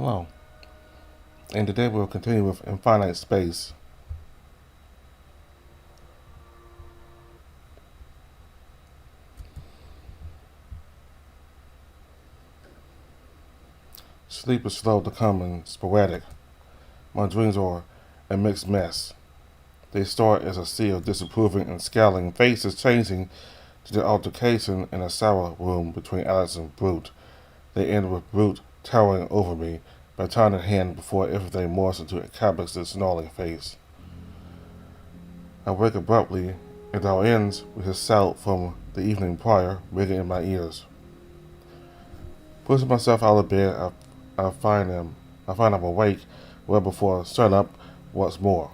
Hello, and today we'll continue with Infinite Space. Sleep is slow to come and sporadic. My dreams are a mixed mess. They start as a sea of disapproving and scowling faces changing to the altercation in a sour room between Alex and Brut. They end with Brut towering over me, my tiny hand before everything morphs into a Calbex's snarling face. I wake abruptly, and it all ends with his shout from the evening prior ringing in my ears. Pushing myself out of bed, I find I'm awake well before sunup once more.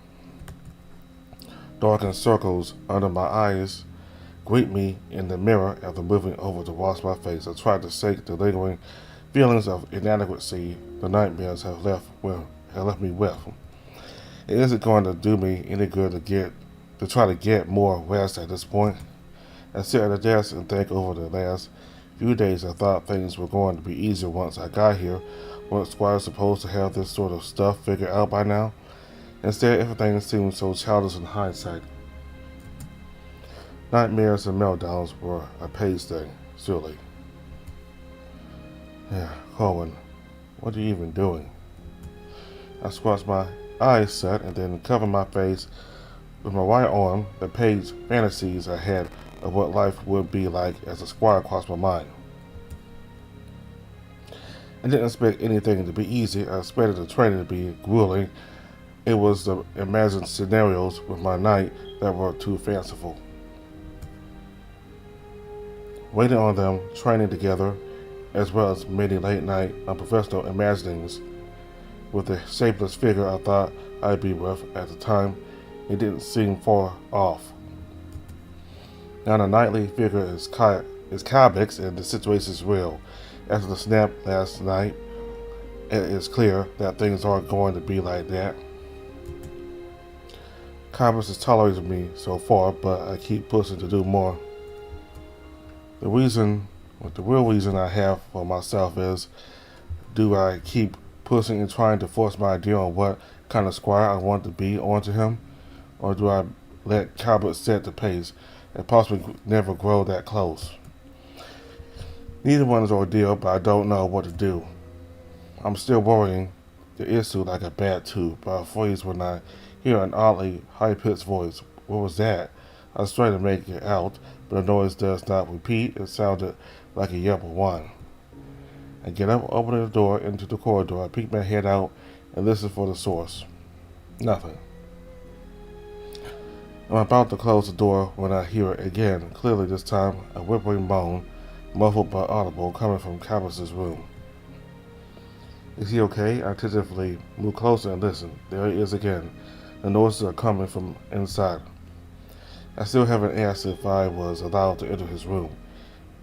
Darkened circles under my eyes greet me in the mirror after moving over to wash my face. I try to shake the lingering feelings of inadequacy the nightmares have left me with. It isn't going to do me any good to try to get more rest at this point. I sit at the desk and think over the last few days. I thought things were going to be easier once I got here. Weren't Squire supposed to have this sort of stuff figured out by now? Instead, everything seemed so childish in hindsight. Nightmares and meltdowns were a page thing, surely. Yeah, Cohen, what are you even doing? I squashed my eyes shut and then covered my face with my right arm. The page fantasies I had of what life would be like as a Squire crossed my mind. I didn't expect anything to be easy. I expected the training to be grueling. It was the imagined scenarios with my knight that were too fanciful. Waiting on them, training together, as well as many late-night unprofessional imaginings with the shapeless figure I thought I'd be with at the time, it didn't seem far off. Now the nightly figure is Calbex and the situation is real. After the snap last night, it is clear that things aren't going to be like that. Calbex has tolerated me so far, but I keep pushing to do more. The real reason I have for myself is, do I keep pushing and trying to force my idea on what kind of Squire I want to be onto him? Or do I let Calbex set the pace and possibly never grow that close? Neither one is ordeal, but I don't know what to do. I'm still worrying the issue like a bad tooth, but I freeze when I hear an oddly high-pitched voice. What was that? I try to make it out, but the noise does not repeat. It sounded like a yelp of one. I get up, open the door into the corridor. I peek my head out and listen for the source. Nothing. I'm about to close the door when I hear it again. Clearly this time a whimpering moan, muffled but audible, coming from Calbex's room. Is he okay? I tentatively move closer and listen. There he is again. The noises are coming from inside. I still haven't asked if I was allowed to enter his room.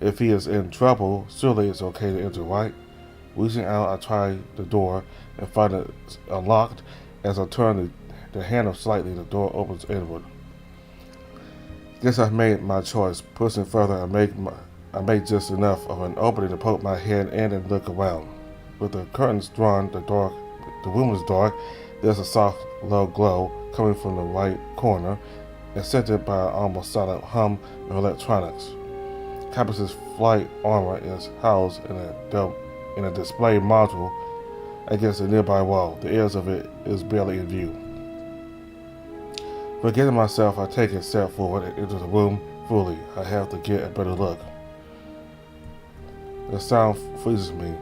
If he is in trouble, surely it's okay to enter, right? Reaching out, I try the door and find it unlocked. As I turn the handle slightly, the door opens inward. Guess I've made my choice. Pushing further, I make just enough of an opening to poke my head in and look around. With the curtains drawn, the room is dark. There's a soft, low glow coming from the right corner, accented by an almost silent hum of electronics. Calbex's flight armor is housed in a display module against a nearby wall. The edge of it is barely in view. Forgetting myself, I take a step forward and enter the room fully. I have to get a better look. The sound freezes me.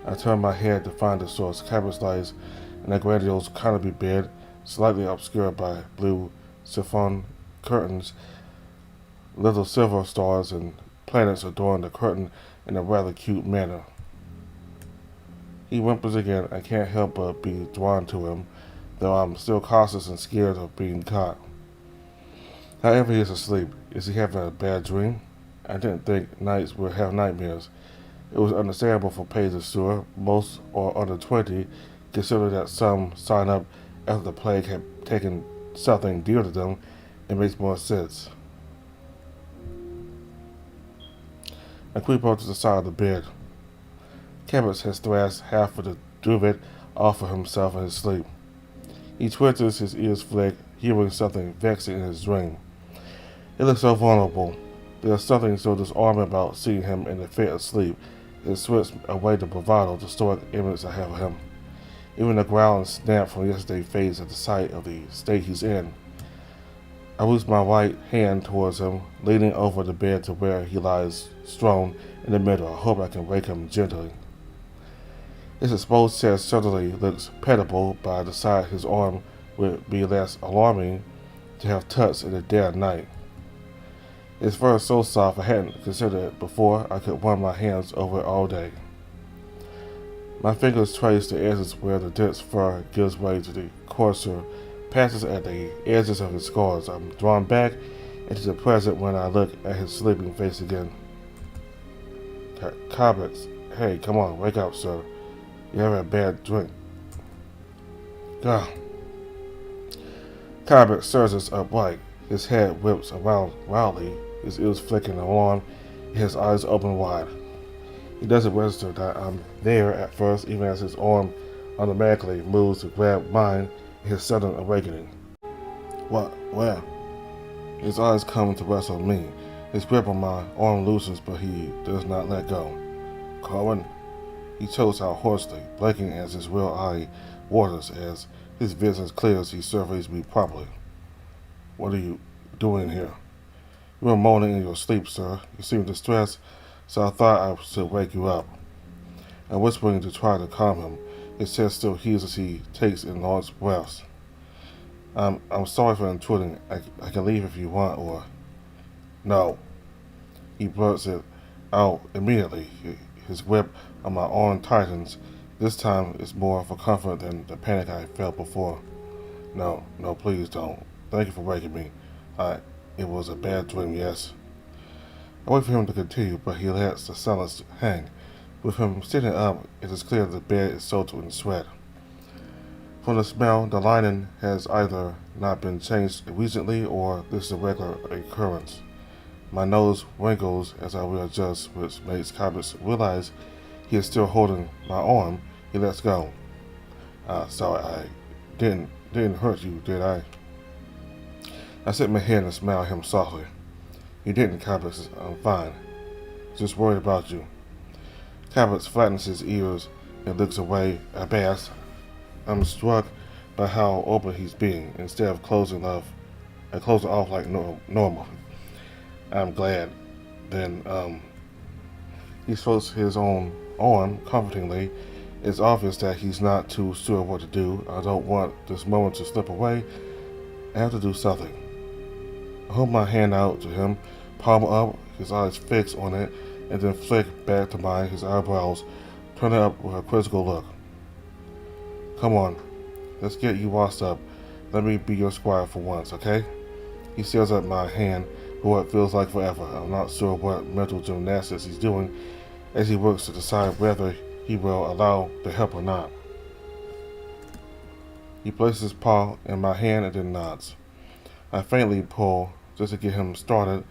I turn my head to find the source. Calbex lies in a grandiose canopy bed, slightly obscured by blue chiffon curtains. Little silver stars and planets adorn the curtain in a rather cute manner. He whimpers again. I can't help but be drawn to him, though I'm still cautious and scared of being caught. However, he is asleep. Is he having a bad dream? I didn't think knights would have nightmares. It was understandable for pages, sure. Most are under 20, considering that some sign up after the plague had taken something dear to them. It makes more sense. I creep up to the side of the bed. Calbex has thrashed half of the Druid off of himself in his sleep. He twitches, his ears flick, hearing something vexing in his dream. He looks so vulnerable. There's something so disarming about seeing him in a fit of sleep. It strips away the bravado, the stoic image I have of him. Even the growl and snap from yesterday fades at the sight of the state he's in. I reach my right hand towards him, leaning over the bed to where he lies strewn in the middle. I hope I can wake him gently. His exposed chest certainly looks pitiable, but I decide his arm would be less alarming to have touched in the dead of night. His fur is so soft I hadn't considered it before. I could run my hands over it all day. My fingers trace the edges where the dense fur gives way to the coarser patches at the edges of his scars. I'm drawn back into the present when I look at his sleeping face again. Calbex, hey, come on, wake up, sir. You have a bad drink. Calbex surges upright. His head whips around wildly, his ears flicking in alarm, and his eyes open wide. He doesn't register that I'm there at first, even as his arm automatically moves to grab mine in his sudden awakening. What? Where? His eyes come to rest on me. His grip on my arm loosens, but he does not let go. Cohen? He chokes out hoarsely, blinking as his real eye waters as his vision clears. He surveys me properly. What are you doing here? You were moaning in your sleep, sir. You seemed distressed, so I thought I should wake you up. I'm whispering to try to calm him. His chest still heaves as he takes in large breaths. I'm sorry for intruding. I can leave if you want, or... No. He blurts it out immediately. His grip on my arm tightens. This time it's more for comfort than the panic I felt before. No, please don't. Thank you for waking me. It was a bad dream, yes. I wait for him to continue, but he lets the silence hang. With him sitting up, it is clear the bed is soaked in sweat. From the smell, the lining has either not been changed recently or this is a regular occurrence. My nose wrinkles as I readjust, which makes Calbex realize he is still holding my arm. He lets go. Sorry, I didn't hurt you, did I? I sit my head and smile at him softly. You didn't, Calbex. I'm fine. Just worried about you. Calbex flattens his ears and looks away, abashed. I'm struck by how open he's being, instead of closing off like normal. I'm glad. Then, he strokes his own arm comfortingly. It's obvious that he's not too sure what to do. I don't want this moment to slip away. I have to do something. I hold my hand out to him, palm up, his eyes fixed on it, and then flick back to mine, his eyebrows turning up with a quizzical look. Come on, let's get you washed up. Let me be your squire for once, okay? He stares at my hand for what feels like forever. I'm not sure what mental gymnastics he's doing as he works to decide whether he will allow the help or not. He places his paw in my hand and then nods. I faintly pull just to get him started.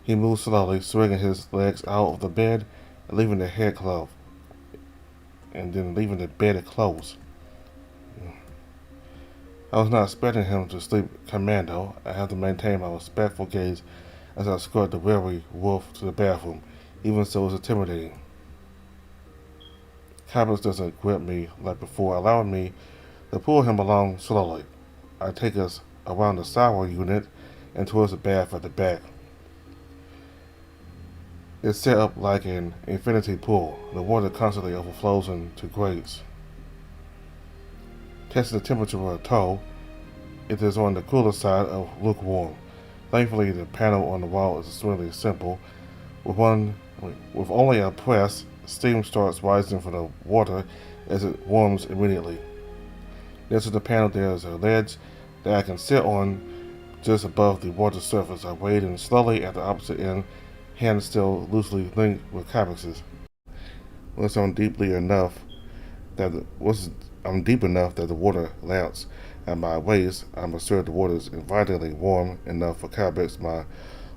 He moves slowly, swinging his legs out of the bed and leaving the head closed, and then leaving the bed closed. I was not expecting him to sleep commando. I have to maintain my respectful gaze as I escort the weary wolf to the bathroom. Even so, it's intimidating. Calbex doesn't grip me like before, allowing me to pull him along slowly. I take us around the shower unit and towards the bath at the back. It's set up like an infinity pool. The water constantly overflows into grates. Testing the temperature of a toe, it is on the cooler side of lukewarm. Thankfully, the panel on the wall is extremely simple. With only a press, steam starts rising from the water as it warms immediately. Next to the panel, there is a ledge that I can sit on just above the water surface. I wade in slowly at the opposite end, hands still loosely linked with Calbex's. Once I'm deep enough that the water laps at my waist, I'm assured the water is invitingly warm enough for Calbex. My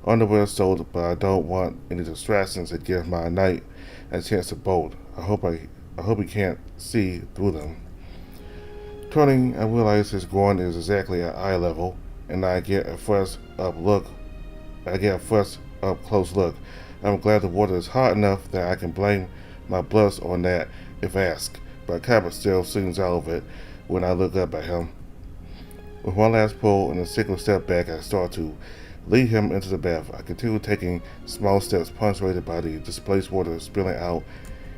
underwear soaked, but I don't want any distractions that give my night a chance to bolt. I hope I hope he can't see through them. Turning, I realize his groin is exactly at eye level, and I get a fresh up close look. I'm glad the water is hot enough that I can blame my blush on that if asked, but Cabot still sings out of it when I look up at him. With one last pull and a single step back, I start to lead him into the bath. I continue taking small steps punctuated by the displaced water spilling out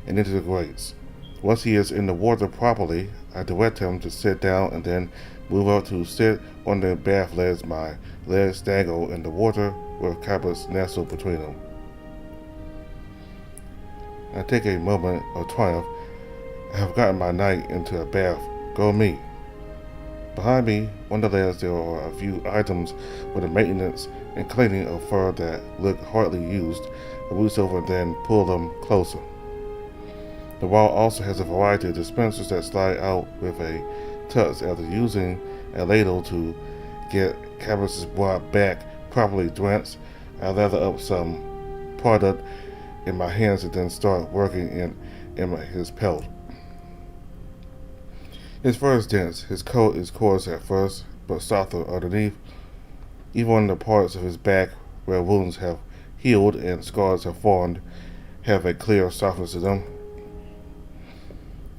and into the grates. Once he is in the water properly, I direct him to sit down and then move up to sit on the bath legs. My legs dangle in the water with Cabot's nestled between them. I take a moment of triumph. I have gotten my knight into a bath. Go me. Behind me, on the ledge, there are a few items with the maintenance and cleaning of fur that look hardly used. I reach over and then pull them closer. The wall also has a variety of dispensers that slide out with a touch. After using a ladle to get Cabot's broad back properly drenched, I lather up some product in my hands and then start working in his pelt. His fur is dense. His coat is coarse at first, but softer underneath. Even on the parts of his back where wounds have healed and scars have formed have a clear softness to them.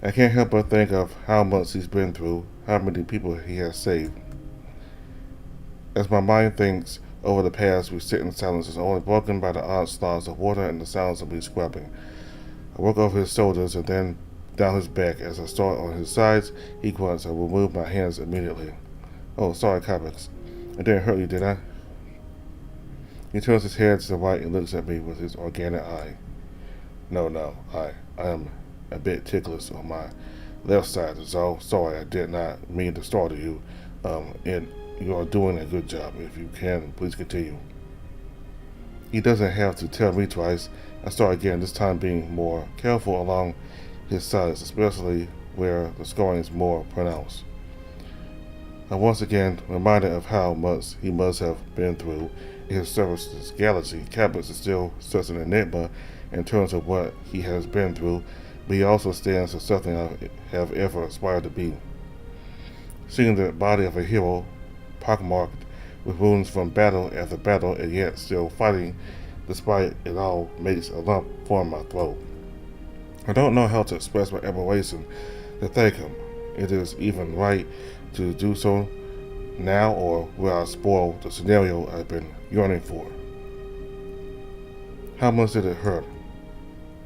I can't help but think of how much he's been through, how many people he has saved. As my mind thinks over the past, we sit in silence, is only broken by the onslaughts of water and the sounds of me scrubbing. I work over his shoulders and then down his back. As I start on his sides, he grunts. I remove my hands immediately. Oh, sorry, Calbex. I didn't hurt you, did I? He turns his head to the right and looks at me with his organic eye. No, I am a bit ticklish on my left side is all. Sorry, I did not mean to startle you. And you are doing a good job. If you can, please continue. He doesn't have to tell me twice. I start again, this time being more careful along his sides, especially where the scarring is more pronounced. I'm once again reminded of how much he must have been through in his service to this galaxy. Calbex is still such an enigma in terms of what he has been through, but he also stands for something I have ever aspired to be. Seeing the body of a hero, pockmarked with wounds from battle after battle, and yet still fighting despite it all, makes a lump form my throat. I don't know how to express my admiration to thank him. It is even right to do so now, or will I spoil the scenario I've been yearning for? How much did it hurt?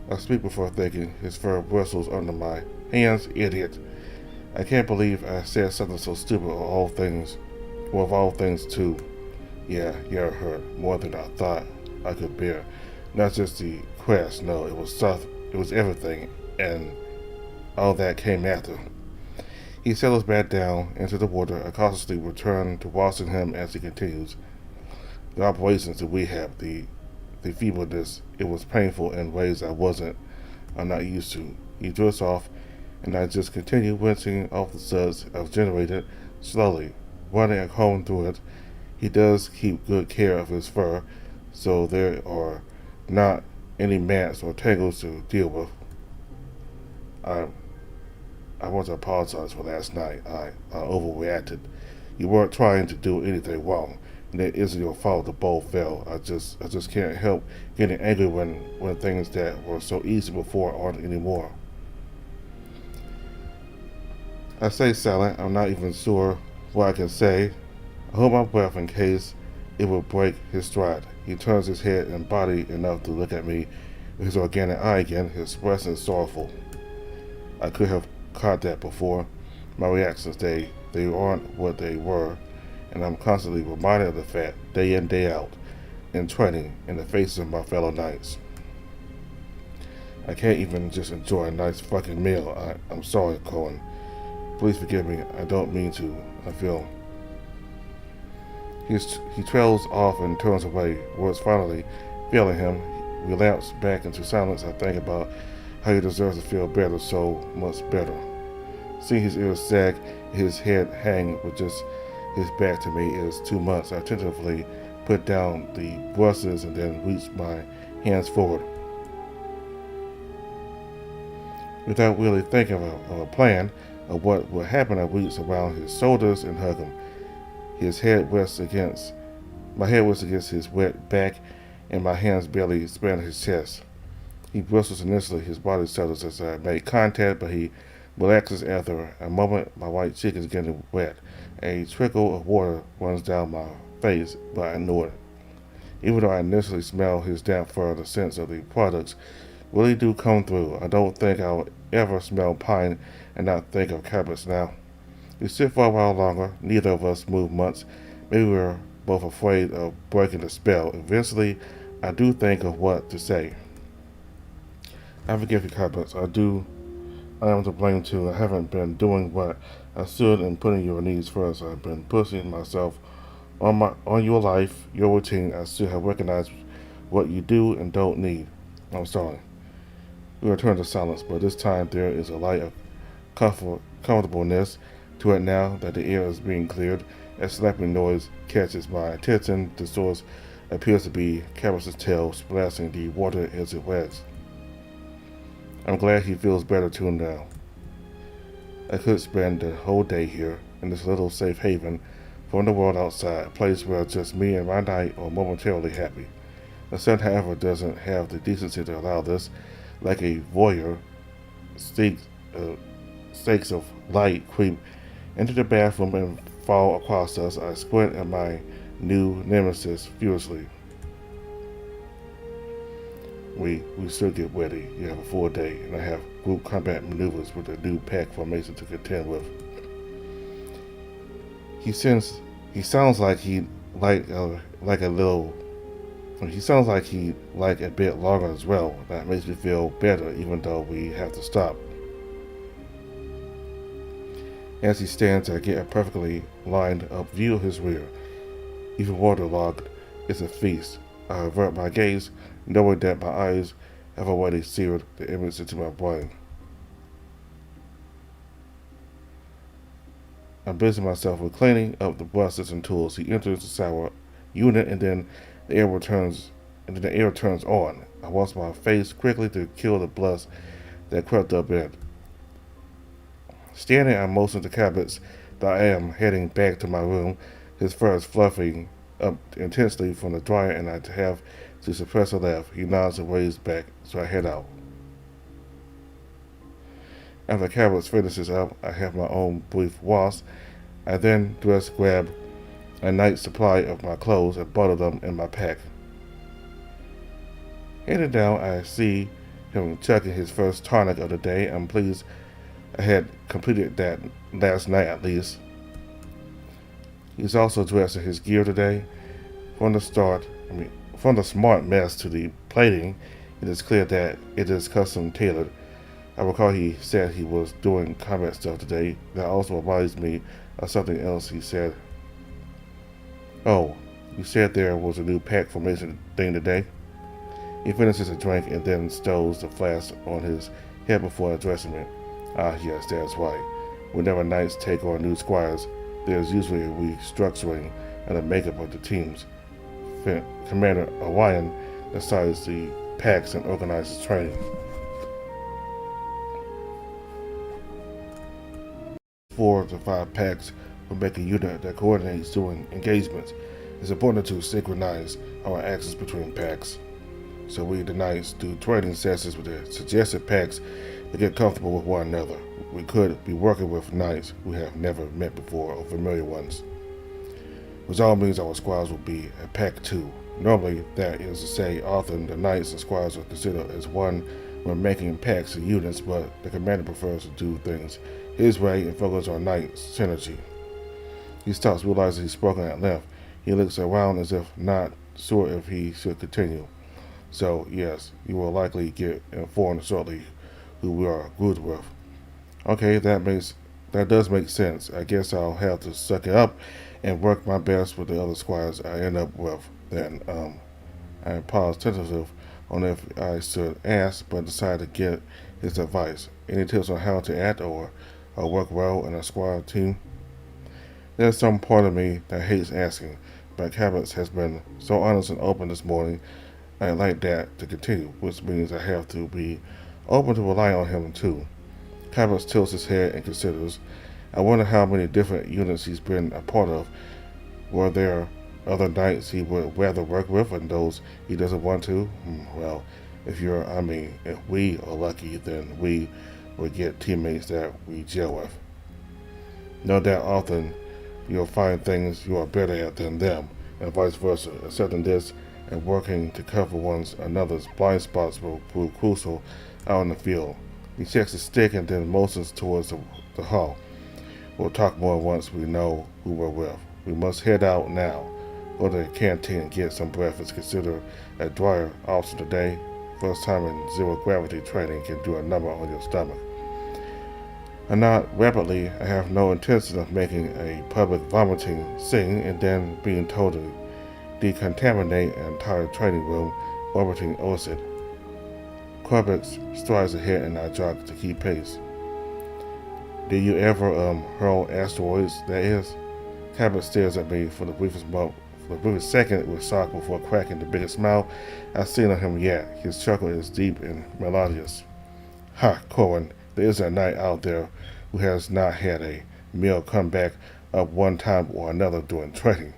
I speak before thinking. His fur bristles under my hands. Idiot. I can't believe I said something so stupid of all things. Well, of all things too. Yeah, it hurt more than I thought I could bear. Not just the crash, no, it was stuff. It was everything, and all that came after. He settles back down into the water. I cautiously return to watching him as he continues. The operations that we have, the feebleness, it was painful in ways I'm not used to. He drifts off, and I just continue rinsing off the suds I've generated slowly, running a comb through it. He does keep good care of his fur, so there are not any mats or tangles to deal with. I want to apologize for last night. I overreacted. You weren't trying to do anything wrong, and it isn't your fault the bowl fell. I just can't help getting angry when things that were so easy before aren't anymore. I stay silent. I'm not even sure what I can say. I hold my breath in case it will break his stride. He turns his head and body enough to look at me with his organic eye again, his expression sorrowful. I could have caught that before. My reactions, they aren't what they were, and I'm constantly reminded of the fact, day in, day out, in training, in the faces of my fellow knights. I can't even just enjoy a nice fucking meal. I'm sorry, Cohen. Please forgive me. I don't mean to. I feel... He trails off and turns away. Words finally failing him, he relapses back into silence. I think about how he deserves to feel better, so much better. Seeing his ears sag, his head hang with just his back to me is too much. I tentatively put down the brushes and then reach my hands forward. Without really thinking of a plan of what would happen, I reached around his shoulders and hugged him. His head rests against My head was against his wet back, and my hands barely spanned his chest. He bristles initially, his body settles as I make contact, but he relaxes after a moment. My white cheek is getting wet. A trickle of water runs down my face, but I ignore it. Even though I initially smell his damp fur, the scents of the products really do come through. I don't think I'll ever smell pine and not think of Calbex now. We sit for a while longer. Neither of us move much. Maybe we're both afraid of breaking the spell. Eventually, I do think of what to say. I forgive you, Calbex. I am to blame too. I haven't been doing what I should and putting your needs first. I've been pushing myself on your life, your routine. I should have recognized what you do and don't need. I'm sorry. We return to silence, but this time there is a light of comfortableness to it now that the air is being cleared. A slapping noise catches my attention. The source appears to be Calbex's tail splashing the water as it wags. I'm glad he feels better too now. I could spend the whole day here in this little safe haven from the world outside, a place where just me and my night are momentarily happy. The sun, however, doesn't have the decency to allow this. Like a voyeur, stakes of light creep into the bathroom and fall across us. I squint at my new nemesis furiously. We still get ready. You have a full day, and I have group combat maneuvers with a new pack formation to contend with. He sounds like he like a little. He sounds like he like a bit longer as well. That makes me feel better, even though we have to stop. As he stands, I get a perfectly lined up view of his rear. Even waterlogged, it's a feast. I avert my gaze, knowing that my eyes have already seared the image into my brain. I'm busy myself with cleaning up the brushes and tools. He enters the shower unit, and then the air turns on. I wash my face quickly to kill the blood that crept up in it. Standing, I motion to Calbex that I am heading back to my room. His fur is fluffing up intensely from the dryer, and I have to suppress a laugh. He nods and waves back, so I head out. After Calbex finishes up, I have my own brief wash. I then grab a night's supply of my clothes and bundle them in my pack. Heading down, I see him chugging his first tonic of the day. I'm pleased I had completed that last night at least. He's also dressing his gear today. From the smart mess to the plating, it is clear that it is custom tailored. I recall he said he was doing combat stuff today. That also reminds me of something else he said. Oh, you said there was a new pack formation thing today? He finishes a drink and then stows the flask on his head before addressing me. Ah, yes, that's right. Whenever knights take on new squires, there's usually a restructuring and a makeup of the teams. Commander Orion decides the packs and organizes training. 4 to 5 packs will make a unit that coordinates doing engagements. It's important to synchronize our actions between packs. So we, the knights, do training sessions with the suggested packs to get comfortable with one another. We could be working with knights who have never met before or familiar ones, which all means our squires will be a pack 2. Normally, that is to say, often the knights and squires are considered as one when making packs and units, but the commander prefers to do things his way and focus on knight synergy. He stops, realizing he's spoken at length. He looks around as if not sure if he should continue. So, yes, you will likely get informed shortly who we are good with. Okay, that does make sense. I guess I'll have to suck it up and work my best with the other squires I end up with. Then, I paused tentative on if I should ask, but decided to get his advice. Any tips on how to act or work well in a squire team? There's some part of me that hates asking, but Calbex has been so honest and open this morning. I'd like that to continue, which means I have to be open to rely on him too. Calbex tilts his head and considers. I wonder how many different units he's been a part of. Were there other knights he would rather work with and those he doesn't want to? Well, if we are lucky, then we will get teammates that we gel with. No doubt often you'll find things you are better at than them, and vice versa. Accepting this and working to cover one another's blind spots will prove crucial out in the field. He checks his stick and then motions towards the hall. We'll talk more once we know who we're with. We must head out now. Go to the canteen and get some breakfast. Consider a drier option today. First time in zero gravity training can do a number on your stomach. I nod rapidly. I have no intention of making a public vomiting scene and then being told to decontaminate an entire training room orbiting Osid. Calbex strides ahead and I jog to keep pace. Did you ever hurl asteroids, that is? Calbex stares at me for the briefest second with shock before cracking the biggest smile I've seen on him yet. His chuckle is deep and melodious. Ha, Corwin, there is a knight out there who has not had a meal come back up one time or another during training.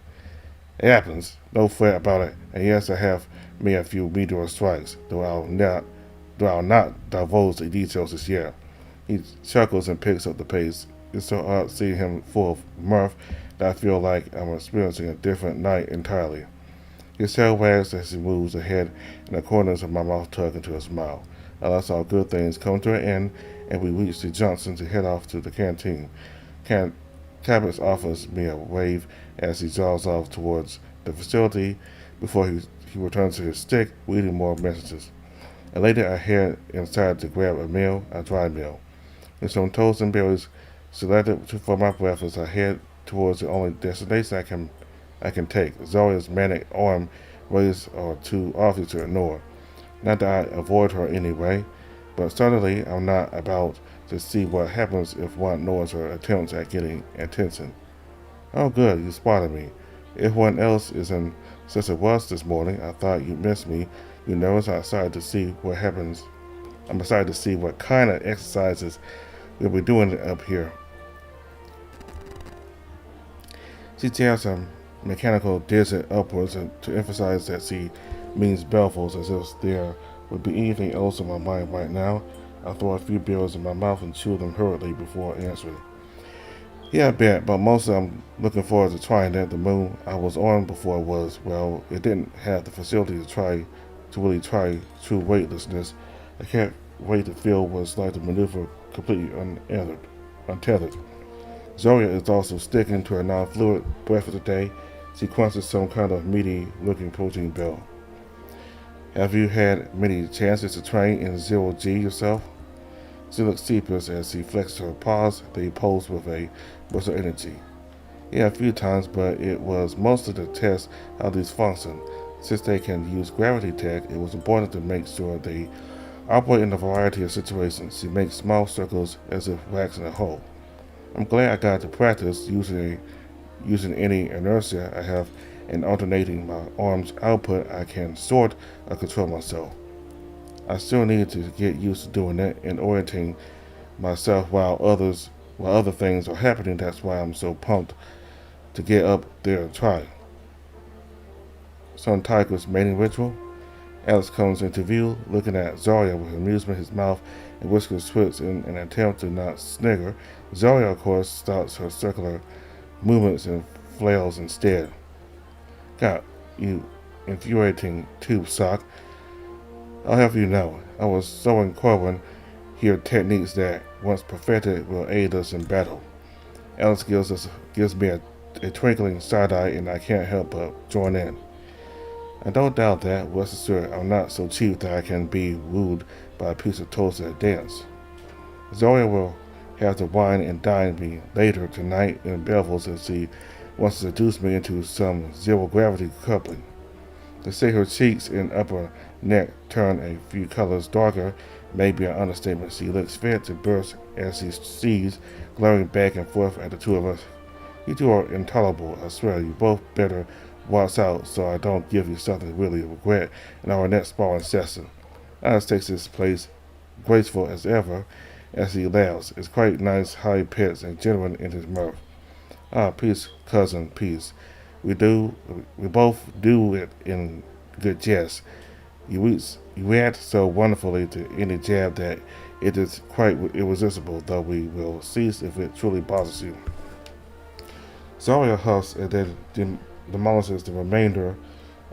It happens, no fret about it, and yes, I have made a few meteor strikes, though I'll not divulge the details this year. He chuckles and picks up the pace. It's so odd seeing him full of mirth that I feel like I'm experiencing a different night entirely. His tail wags as he moves ahead, and the corners of my mouth tug into a smile. Unless all good things come to an end, and we reach the junction to head off to the canteen. Calbex offers me a wave as he jaws off towards the facility before he returns to his stick, reading more messages. And later I head inside to grab a dry meal. With some toast and berries selected for my breakfast, I head towards the only destination I can take. Zoria's manic arm raised are too obvious to ignore. Not that I avoid her anyway, but suddenly I'm not about to see what happens if one ignores her attempts at getting attention. Oh good, you spotted me. Everyone else is in such a rush this morning, I thought you'd miss me. You nervous? I'm excited to see what happens. I'm excited to see what kind of exercises we'll be doing up here. She taps a mechanical desert upwards to emphasize that she means Belvos, as if there would be anything else on my mind right now. I throw a few berries in my mouth and chew them hurriedly before answering. Yeah, I bet, but mostly I'm looking forward to trying that. The moon I was on before it didn't have the facility to really try true weightlessness. I can't wait to feel what it's like to maneuver completely untethered. Zoria is also sticking to a non-fluid breakfast today. She crunches some kind of meaty-looking protein bell. Have you had many chances to train in zero G yourself? She looks sheepish as she flexes her paws. They pose with a burst of energy. Yeah, a few times, but it was mostly to test how these function. Since they can use gravity tech, it was important to make sure they operate in a variety of situations. She makes small circles as if waxing a hole. I'm glad I got to practice using any inertia I have and alternating my arm's output. I can sort of control myself. I still need to get used to doing that and orienting myself while other things are happening. That's why I'm so pumped to get up there and try. Son Tiger's mating ritual. Alex comes into view, looking at Zarya with amusement. His mouth and whiskers twitch in an attempt to not snigger. Zarya, of course, stops her circular movements and flails instead. God, you infuriating tube sock. I'll have you know, I was showing Corwin here techniques that, once perfected, will aid us in battle. Alex gives me a twinkling side eye, and I can't help but join in. I don't doubt that. Rest assured, I'm not so cheap that I can be wooed by a piece of toast at a dance. Zoya will have to wine and dine me later tonight in Belvos as she wants to seduce me into some zero-gravity coupling. To say her cheeks and upper neck turn a few colors darker may be an understatement. She looks fit to burst as she sees, glaring back and forth at the two of us. You two are intolerable, I swear. You both better watch out so I don't give you something to really regret in our next sparring session. Alice takes his place, graceful as ever, as he laughs. It's quite nice how he pets and genuine in his mirth. Ah, peace, cousin, peace. We both do it in good jest. You react so wonderfully to any jab that it is quite irresistible, though we will cease if it truly bothers you. Zarya huffs and then demolishes the remainder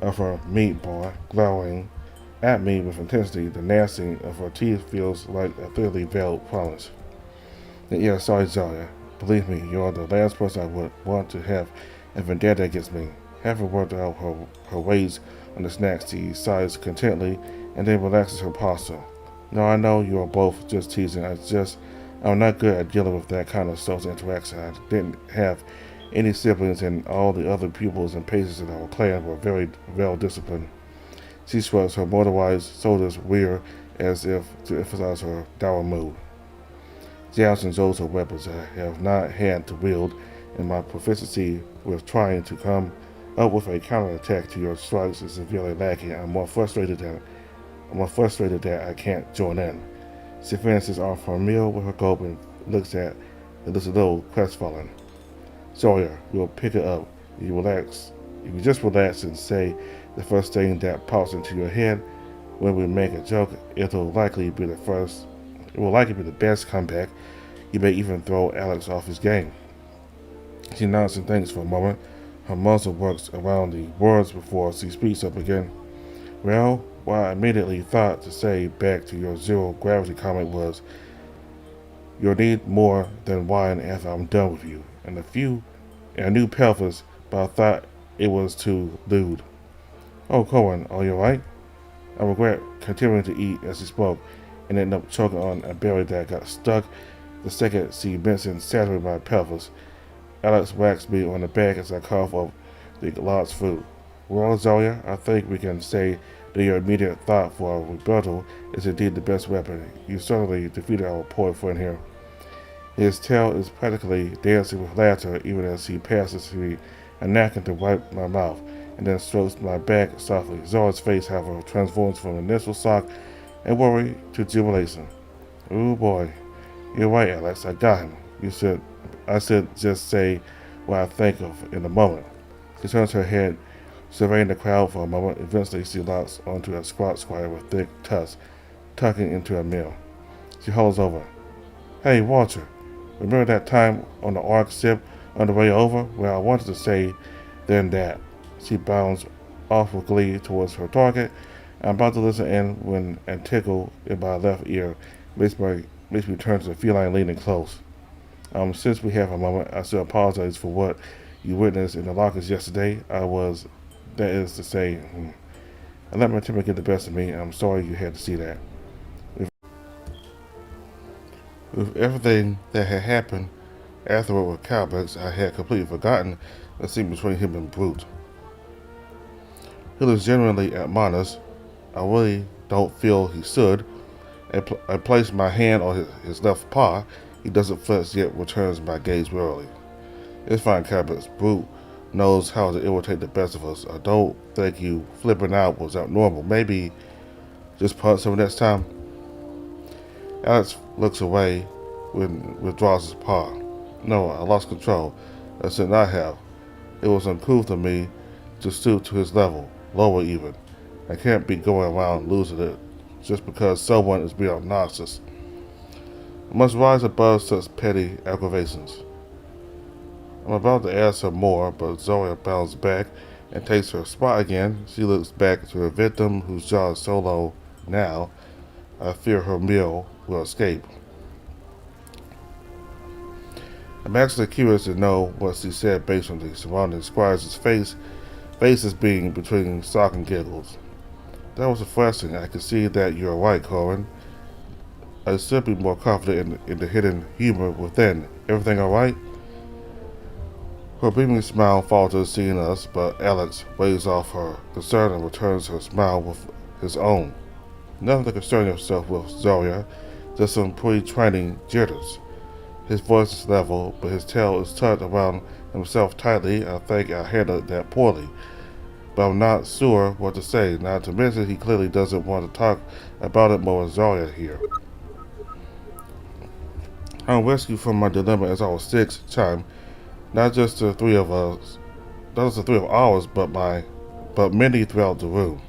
of her meat bar, glowering at me with intensity. The gnashing of her teeth feels like a thinly veiled promise. Yeah, sorry, Zarya. Believe me, you're the last person I would want to have a vendetta against me. Having worked out her ways on the snacks, she sighs contentedly and then relaxes her posture. No, I know you are both just teasing. I'm not good at dealing with that kind of social interaction. I didn't have any siblings, and all the other pupils and paces in our clan were very well disciplined. She shrugs, her motorized shoulders rear as if to emphasize her dour mood. Jabs and those are weapons I have not had to wield, and my proficiency with trying to come up with a counterattack to your strikes is severely lacking. I'm more frustrated that I can't join in. She finishes off her meal with her gulp and looks a little crestfallen. Sawyer, we'll pick it up. You just relax and say the first thing that pops into your head when we make a joke. It will likely be the best comeback. You may even throw Alex off his game. She nods and thinks for a moment. Her muzzle works around the words before she speaks up again. Well, what I immediately thought to say back to your zero gravity comment was, you'll need more than wine after I'm done with you. And I knew Pelvis, but I thought it was too lewd. Oh, Cohen, are you alright? I regret continuing to eat as he spoke and ended up choking on a berry that got stuck the second she mentioned saturated by Pelvis. Alex whacks me on the back as I cough up the large fruit. Well, Zoya, I think we can say that your immediate thought for a rebuttal is indeed the best weapon. You certainly defeated our poor friend here. His tail is practically dancing with laughter even as he passes me a napkin to wipe my mouth and then strokes my back softly. Zora's face, however, transforms from initial shock and worry to jubilation. Oh boy. You're right, Alex. I got him. I said just say what I think of in a moment. She turns her head, surveying the crowd for a moment. Eventually, she locks onto a squat squire with thick tusks, tucking into a meal. She holds over. Hey, Walter. Remember that time on the Ark ship on the way over? Well, I wanted to say then that. She bounds off with glee towards her target. I'm about to listen in when a tickle in my left ear makes me turn to the feline leaning close. Since we have a moment, I should apologize for what you witnessed in the lockers yesterday. That is to say, I let my temper get the best of me. I'm sorry you had to see that. With everything that had happened afterward with Calbex, I had completely forgotten the scene between him and Brut. He was genuinely admonished. I really don't feel he should. I place my hand on his left paw. He doesn't flinch yet returns my gaze wearily. It's fine, Calbex. Brut knows how to irritate the best of us. I don't think you flipping out was abnormal. Maybe just punch him next time. Alex looks away when withdraws his paw. No, I lost control. I should not have. It was uncouth of me to stoop to his level, lower even. I can't be going around losing it just because someone is being obnoxious. I must rise above such petty aggravations. I'm about to ask her more, but Zoya bounds back and takes her spot again. She looks back to her victim, whose jaw is so low now, I fear her meal will escape. I'm actually curious to know what she said based on the surrounding squire's faces being between shock and giggles. That was refreshing. I can see that you're right, Corin. I should be more confident in the hidden humor within. Everything alright? Her beaming smile falters seeing us, but Alex waves off her concern and returns her smile with his own. Nothing to concern yourself with, Zoya. Just some pre-training jitters. His voice is level, but his tail is tucked around himself tightly. I think I handled that poorly. But I'm not sure what to say. Not to mention he clearly doesn't want to talk about it more with Zoya here. I'm rescued from my dilemma as our sixth time. Not just the three of us, not just the three of ours, but many throughout the room.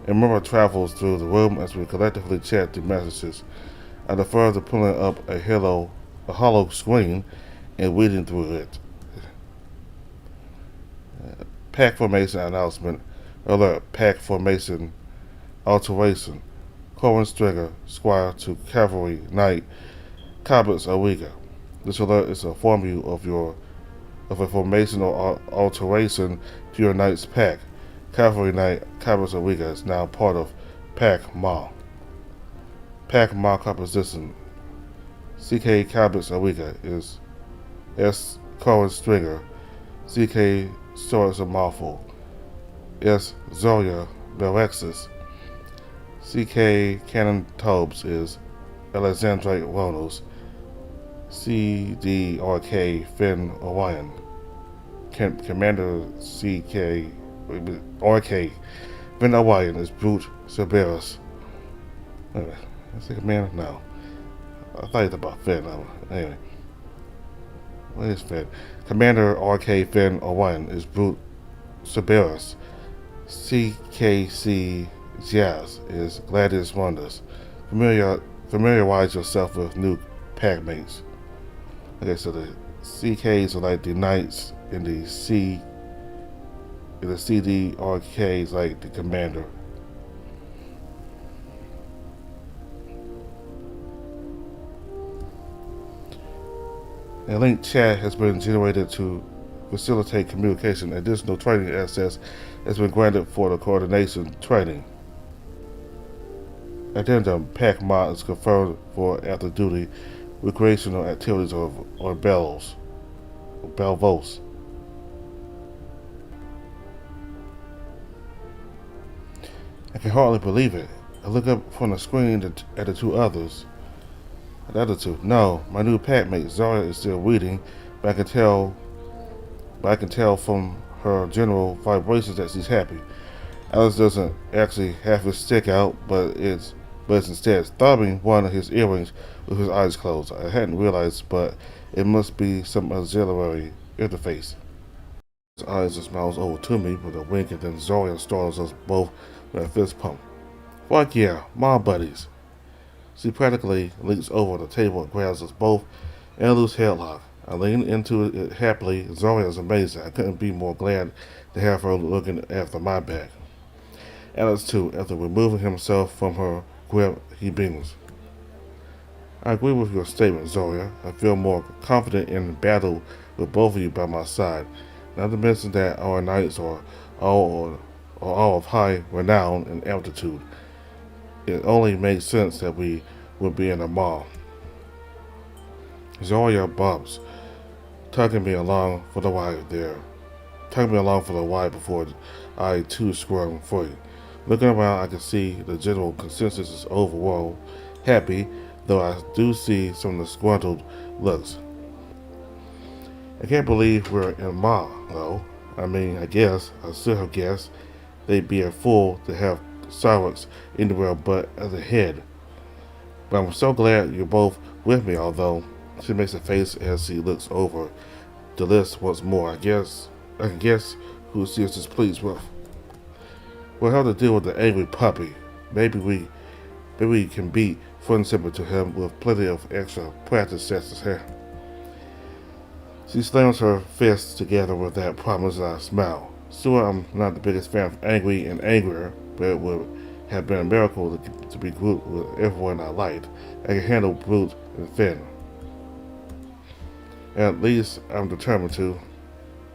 A murmur travels through the room as we collectively chat through messages. I defer to pulling up a hollow screen and reading through it. Pack formation announcement. Alert. Pack formation alteration. Corin Stringer, Squire to Cavalry Knight, Calbex Awiga. This alert is to inform you of a formation or alteration to your knight's pack. Cavalry Knight Calbex Awiga is now part of Pack Ma. Pack Ma composition. CK Calbex Awiga is S. Corin Stringer, CK Swords of Marful, S. Zoya Belvos, CK Cannon Tobes is Alexandrite Ronos, CDRK Finn Orion, Commander CK RK Finn Orion is Brut Cerberus. Is it Commander? No. I thought it was about Finn. Anyway. What is Finn? Commander RK Finn Orion is Brut Cerberus. CKC Jazz is Gladius Wonders. Familiarize yourself with new packmates. Okay, so the CKs are like the knights, and the CDRK is like the commander. A linked chat has been generated to facilitate communication. Additional training access has been granted for the coordination training. Addendum. Pack Ma is confirmed for after duty recreational activities or Belvos. I can hardly believe it. I look up from the screen at the two others. The other two. No, my new packmate Zara is still reading, but I can tell from her general vibrations that she's happy. Alice doesn't actually have his stick out, but it's instead throbbing one of his earrings with his eyes closed. I hadn't realized, but it must be some auxiliary interface. His eyes and smiles over to me with a wink, and then Zoya startles us both with a fist pump. Fuck yeah, my buddies. She practically leaps over the table and grabs us both in a loose headlock. I lean into it happily. Zoya is amazing. I couldn't be more glad to have her looking after my back. Alex, too, after removing himself from her grip, he beams. I agree with your statement, Zoya. I feel more confident in battle with both of you by my side. Not to mention that our knights are all of high renown and altitude. It only makes sense that we would be in a mall. Zoya bumps, tugging me along for the ride before I too squirm free. Looking around, I can see the general consensus is overall happy, though I do see some disgruntled looks. I can't believe we're in Ma, though. I mean, I should have guessed they'd be a fool to have Cyrus anywhere but as a head. But I'm so glad you're both with me, although she makes a face as she looks over the list once more. I can guess who she is displeased with. We'll have to deal with the angry puppy. Maybe we can beat friendship to him with plenty of extra practice sessions here. She slams her fists together with that promise, and I smile. Sure, I'm not the biggest fan of Angry and Angrier, but it would have been a miracle to be grouped with everyone I liked. I can handle Brut and Finn. At least I'm determined to.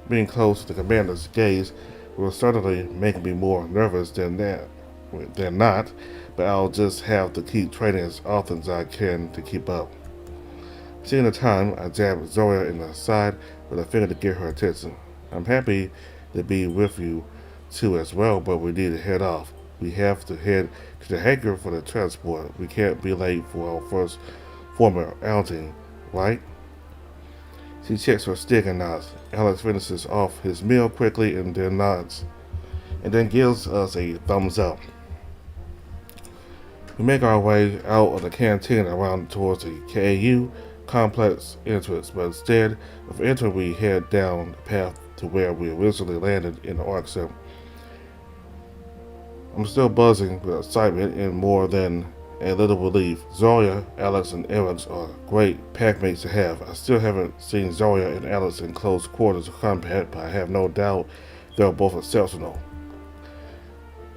Being close to the commander's gaze will certainly make me more nervous than not, but I'll just have to keep training as often as I can to keep up. Seeing the time, I jab Zoya in the side with a finger to get her attention. I'm happy to be with you two as well, but we need to head off. We have to head to the hangar for the transport. We can't be late for our first formal outing, right? She checks her stick and nods. Alex finishes off his meal quickly and then nods, and then gives us a thumbs up. We make our way out of the canteen around towards the KAU. complex entrance, but instead of entering, we head down the path to where we originally landed in the Ark sim. I'm still buzzing with excitement and more than a little relief. Zarya, Alex, and Alex are great packmates to have. I still haven't seen Zarya and Alex in close quarters combat, but I have no doubt they're both exceptional.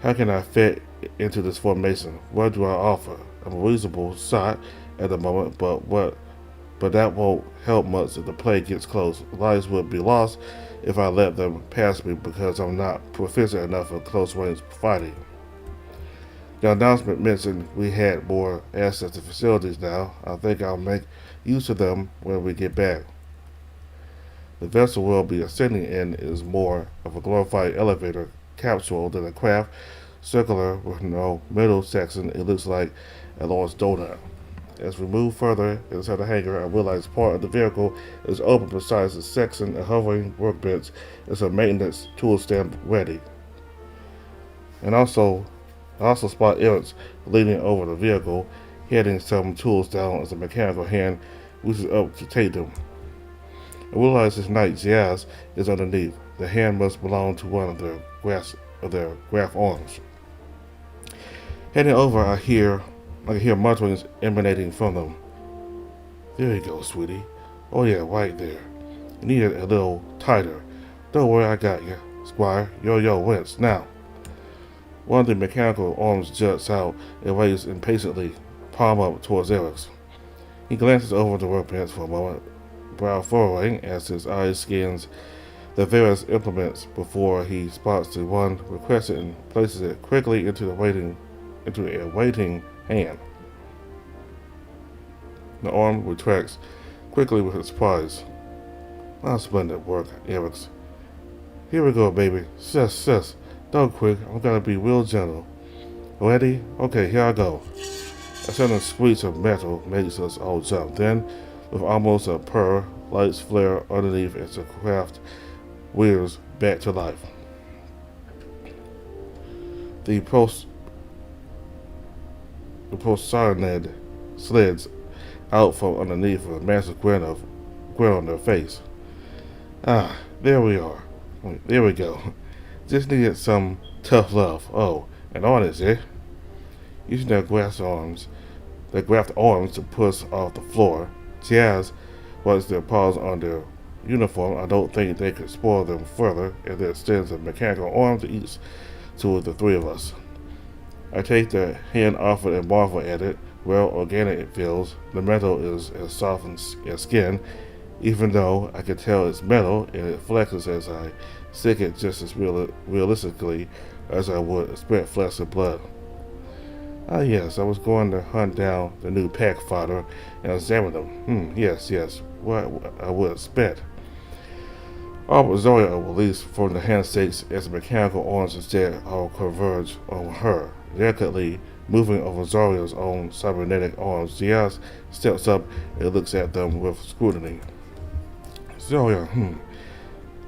How can I fit into this formation? What do I offer? I'm a reasonable shot at the moment, but that won't help much if the play gets close. Lives would be lost if I let them pass me because I'm not proficient enough in close range fighting. The announcement mentioned we had more access to facilities now. I think I'll make use of them when we get back. The vessel we'll be ascending in is more of a glorified elevator capsule than a craft, circular with no middle section. It looks like a large donut. As we move further inside the hangar, I realize part of the vehicle is open besides the section, a hovering workbench, and a maintenance tool stand ready. And I also spot Eric leaning over the vehicle, heading some tools down as a mechanical hand reaches up to take them. I realize his knight Jazz is underneath. The hand must belong to one of their graph arms. Heading over, I can hear mutterings emanating from them. There you go, sweetie. Oh yeah, right there. You need it a little tighter. Don't worry, I got you, Squire. Yo, rinse now. One of the mechanical arms juts out and waves impatiently, palm up towards Eric's. He glances over the workbench for a moment, brow furrowing as his eye scans the various implements before he spots the one requested and places it quickly into a waiting hand. The arm retracts quickly with surprise. Splendid work, Eric's. Here we go, baby. Sis. Don't quick, I'm gonna be real gentle. Ready? Okay, here I go. A sudden screech of metal makes us all jump. Then, with almost a purr, lights flare underneath as the craft rears back to life. The Poseidonid slides out from underneath with a massive grin on their face. There we are. There we go. Just needed some tough love. Oh, and on is it? Using their grasped arms to push off the floor. Jazz wipes their paws on their uniform. I don't think they could spoil them further, and it extends a mechanical arm to each two of the three of us. I take the hand offered and marvel at it. Well, organic it feels. The metal is as soft as skin, even though I can tell it's metal, and it flexes as I stick it just as realistically as I would expect flesh and blood. Yes, I was going to hunt down the new pack fodder and examine them. Yes, what I would expect. All but Zarya are released from the handshakes as the mechanical arms instead all converge on her, delicately moving over Zarya's own cybernetic arms. Diaz steps up and looks at them with scrutiny. Zarya,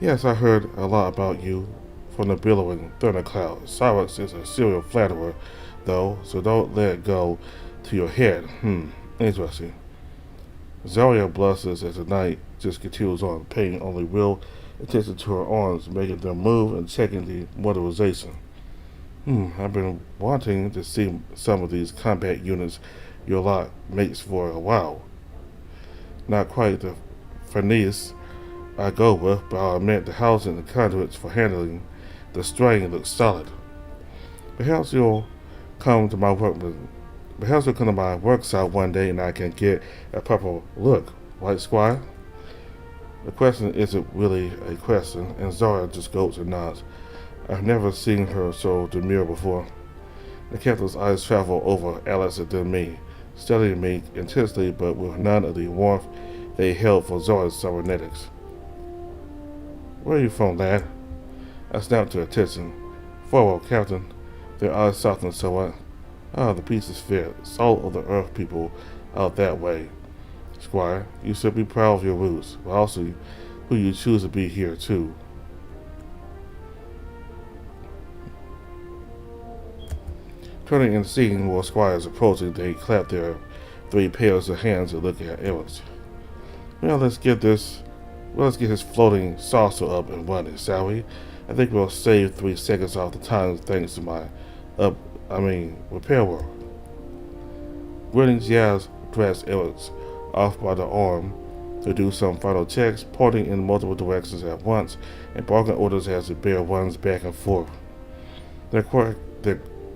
Yes, I heard a lot about you from the billowing thundercloud. Cyrus is a serial flatterer, though, so don't let it go to your head. Interesting. Zarya blushes as the night just continues on, paying only real attention to her arms, making them move and checking the motorization. I've been wanting to see some of these combat units your lot makes for a while. Not quite the finesse I go with, but I'll admit the housing and conduits for handling the strain looks solid. Perhaps you'll come to my workshop one day and I can get a proper look, right, Squire? The question isn't really a question, and Zarya just goes and nods. I've never seen her so demure before. The captain's eyes travel over Alex and then me, studying me intensely but with none of the warmth they held for Zarya's cybernetics. Where are you from, lad? I snapped to attention. Forward, Captain. Their eyes softened somewhat. The peace is fair. Salt of the earth people out that way. Squire, you should be proud of your roots, but also who you choose to be here, too. Turning and seeing more squires approaching, they clap their 3 pairs of hands and look at Eric. Well, let's get his floating saucer up and running, shall we? I think we'll save 3 seconds off the time thanks to my repair work. Greetings, Yaz dressed Erics off by the arm to do some final checks, pointing in multiple directions at once, and barking orders as the bear runs back and forth. They're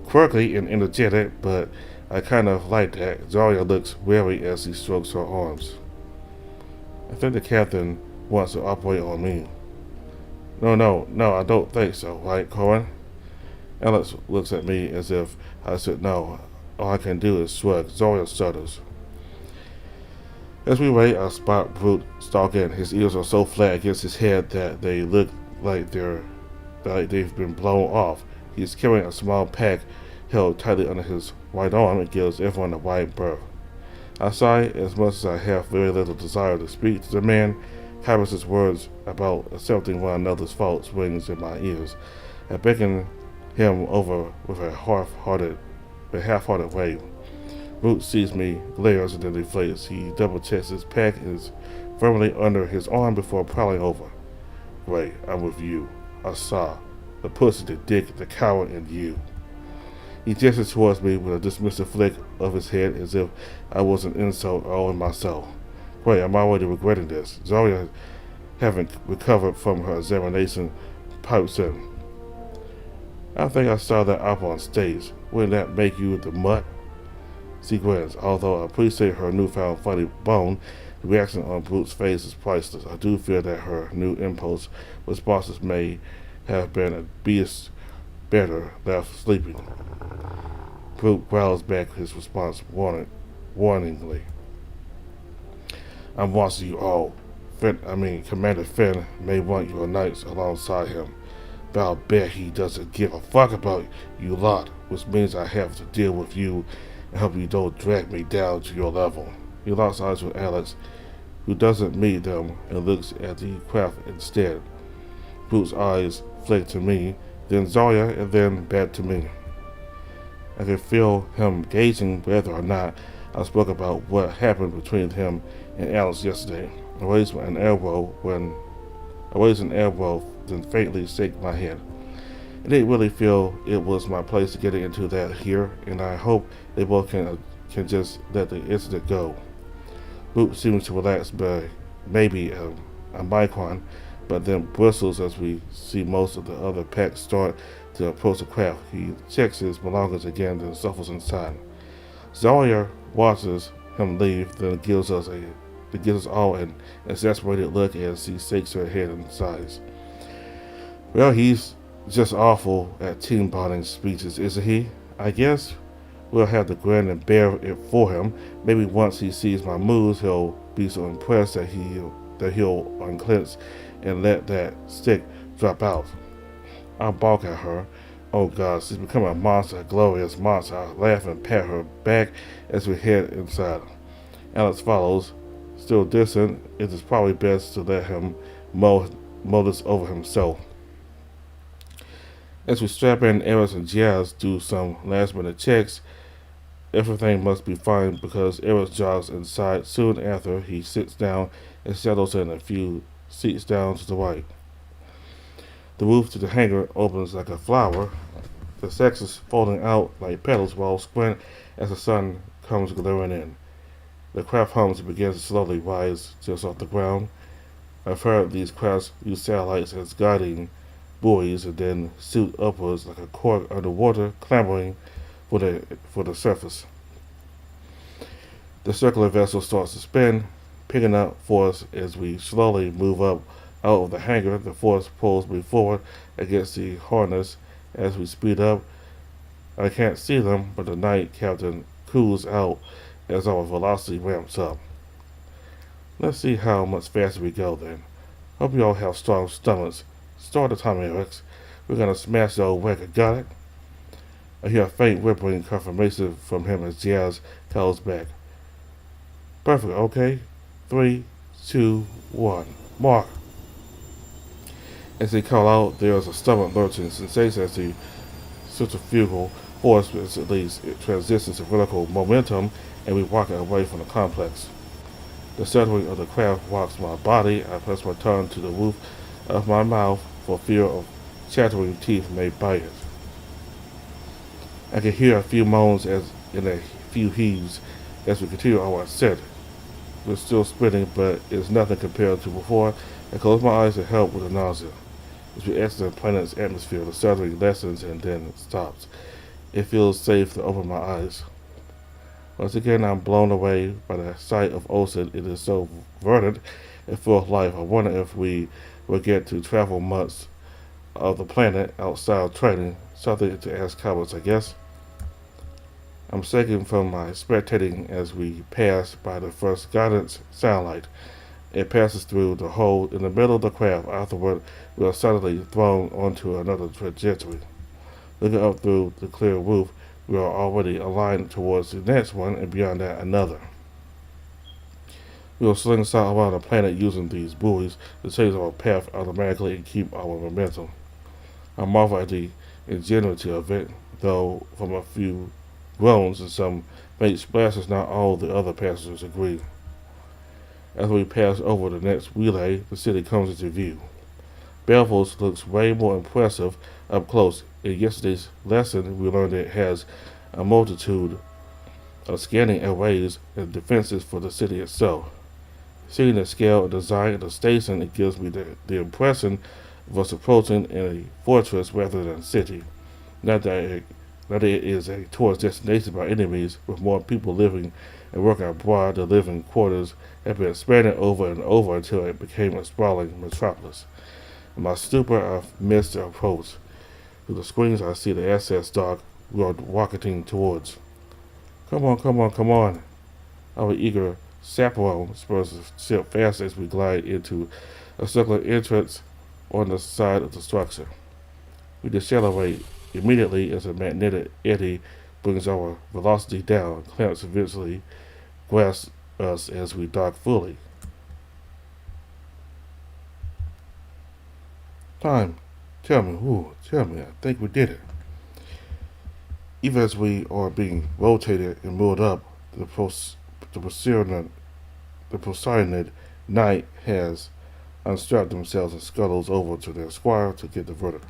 quirky and energetic, but I kind of like that. Zarya looks wary as he strokes her arms. I think the captain wants to operate on me. No, I don't think so, right, Corin? Alex looks at me as if I said no. All I can do is shrug. Zarya stutters. As we wait, I spot Brut stalking. His ears are so flat against his head that they look like they've been blown off. He's carrying a small pack held tightly under his right arm and gives everyone a wide berth. I sigh as much as I have very little desire to speak to the man. Calbex' words about accepting one another's faults rings in my ears. I beckon him over with a half-hearted wave. Brut sees me, glares, and then deflates. He double-checks his pack is firmly under his arm before prowling over. Great, I'm with you. I saw. The pussy, the dick, the coward, and you. He gestures towards me with a dismissive flick of his head as if I was an insult all in myself. Great, I'm already regretting this. Zarya, having recovered from her examination, pipes in. I think I saw that up on stage. Wouldn't that make you the mutt? She grins. Although I appreciate her newfound funny bone, the reaction on Brut's face is priceless. I do fear that her new impulse responses may have been a beast better left sleeping. Brut growls back his response warningly. I'm watching you all. Commander Finn may want your knights alongside him, but I'll bet he doesn't give a fuck about you lot, which means I have to deal with you and hope you don't drag me down to your level. He locks eyes with Alex, who doesn't meet them and looks at the craft instead. Brut's eyes flick to me, then Zarya, and then back to me. I could feel him gauging whether or not I spoke about what happened between him and Alex yesterday. I raised an elbow, then faintly shake my head. I didn't really feel it was my place to get into that here, and I hope they both can just let the incident go. Brut seems to relax by maybe a micron, but then bristles as we see most of the other packs start to approach the craft. He checks his belongings again, then shuffles inside. Zarya watches him leave, then gives us all an exasperated look as she shakes her head and sighs. Well, he's just awful at team bonding speeches, isn't he? I guess we'll have to grin and bear it for him. Maybe once he sees my moves, he'll be so impressed that he'll unclench and let that stick drop out. I balk at her. Oh God, she's become a monster, a glorious monster. I laugh and pat her back as we head inside. Alex follows. Still distant, it is probably best to let him mow this over himself. As we strap in, Eris and Jazz do some last-minute checks. Everything must be fine because Eris jogs inside. Soon after, he sits down and settles in a few seats down to the right. The roof to the hangar opens like a flower. The sexes folding out like petals while squint as the sun comes glaring in. The craft hums and begins to slowly rise just off the ground. I've heard these crafts use satellites as guiding buoys and then shoot upwards like a cork underwater, clamoring for the surface. The circular vessel starts to spin, picking up force as we slowly move up out of the hangar. The force pulls me forward against the harness as we speed up. I can't see them, but the night captain cools out as our velocity ramps up. Let's see how much faster we go then. Hope you all have strong stomachs. Start the time, Eric. We're gonna smash the old record, got it? I hear a faint whimpering confirmation from him as Jazz calls back. Perfect, okay? 3, 2, 1. Mark. As they call out, there is a stomach lurching sensation as the centrifugal force at least it transitions to vertical momentum and we walk away from the complex. The shuddering of the craft rocks my body. I press my tongue to the roof of my mouth for fear of chattering teeth may bite it. I can hear a few moans as in a few heaves as we continue our ascent. We're still spinning, but it's nothing compared to before. I close my eyes to help with the nausea. As we exit the planet's atmosphere, the shuddering lessens and then stops. It feels safe to open my eyes. Once again, I'm blown away by the sight of ocean. It is so verdant and full of life. I wonder if we will get to travel months of the planet outside of training. Something to ask Calbex, I guess. I'm shaking from my spectating as we pass by the first guidance satellite. It passes through the hole in the middle of the craft. Afterward, we are suddenly thrown onto another trajectory. Looking up through the clear roof, we are already aligned towards the next one, and beyond that, another. We will slingshot around the planet using these buoys to change our path automatically and keep our momentum. I marvel at the ingenuity of it, though from a few groans and some faint splashes, not all the other passengers agree. As we pass over the next relay, the city comes into view. Belvos looks way more impressive up close. In yesterday's lesson, we learned it has a multitude of scanning arrays and defenses for the city itself. Seeing the scale and design of the station, it gives me the impression of us approaching in a fortress rather than a city. Not that it is a tourist destination by any means, with more people living and working abroad. The living quarters have been expanded over and over until it became a sprawling metropolis. In my stupor, I've missed the approach. Through the screens, I see the SS dock we are rocketing towards. Come on, come on, come on. Our eager chaperone spurs the ship fast as we glide into a circular entrance on the side of the structure. We decelerate immediately as a magnetic eddy brings our velocity down. Clamps eventually grasp us as we dock fully. Time. Tell me. I think we did it. Even as we are being rotated and moved up, the Poseidonid knight has unstrapped themselves and scuttles over to their squire to get the verdict.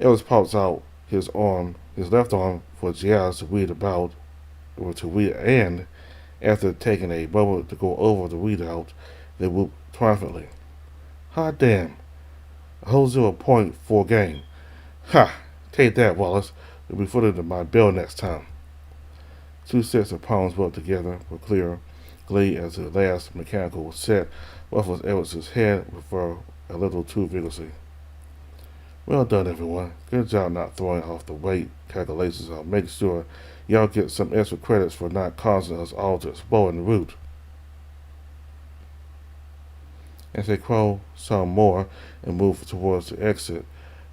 Ellis pops out his left arm for Jazz to read about, and after taking a moment to go over the readout, they whoop triumphantly. Hot damn. A whole 0 point for game. Ha! Take that, Wallace. You'll be footed to my bill next time. Two sets of palms rubbed together with clear glee as the last mechanical set ruffles Edwards' head with her a little too vigorously. Well done, everyone. Good job not throwing off the weight calculations. I'll make sure y'all get some extra credits for not causing us all to explode en route. As they crow some more and move towards the exit,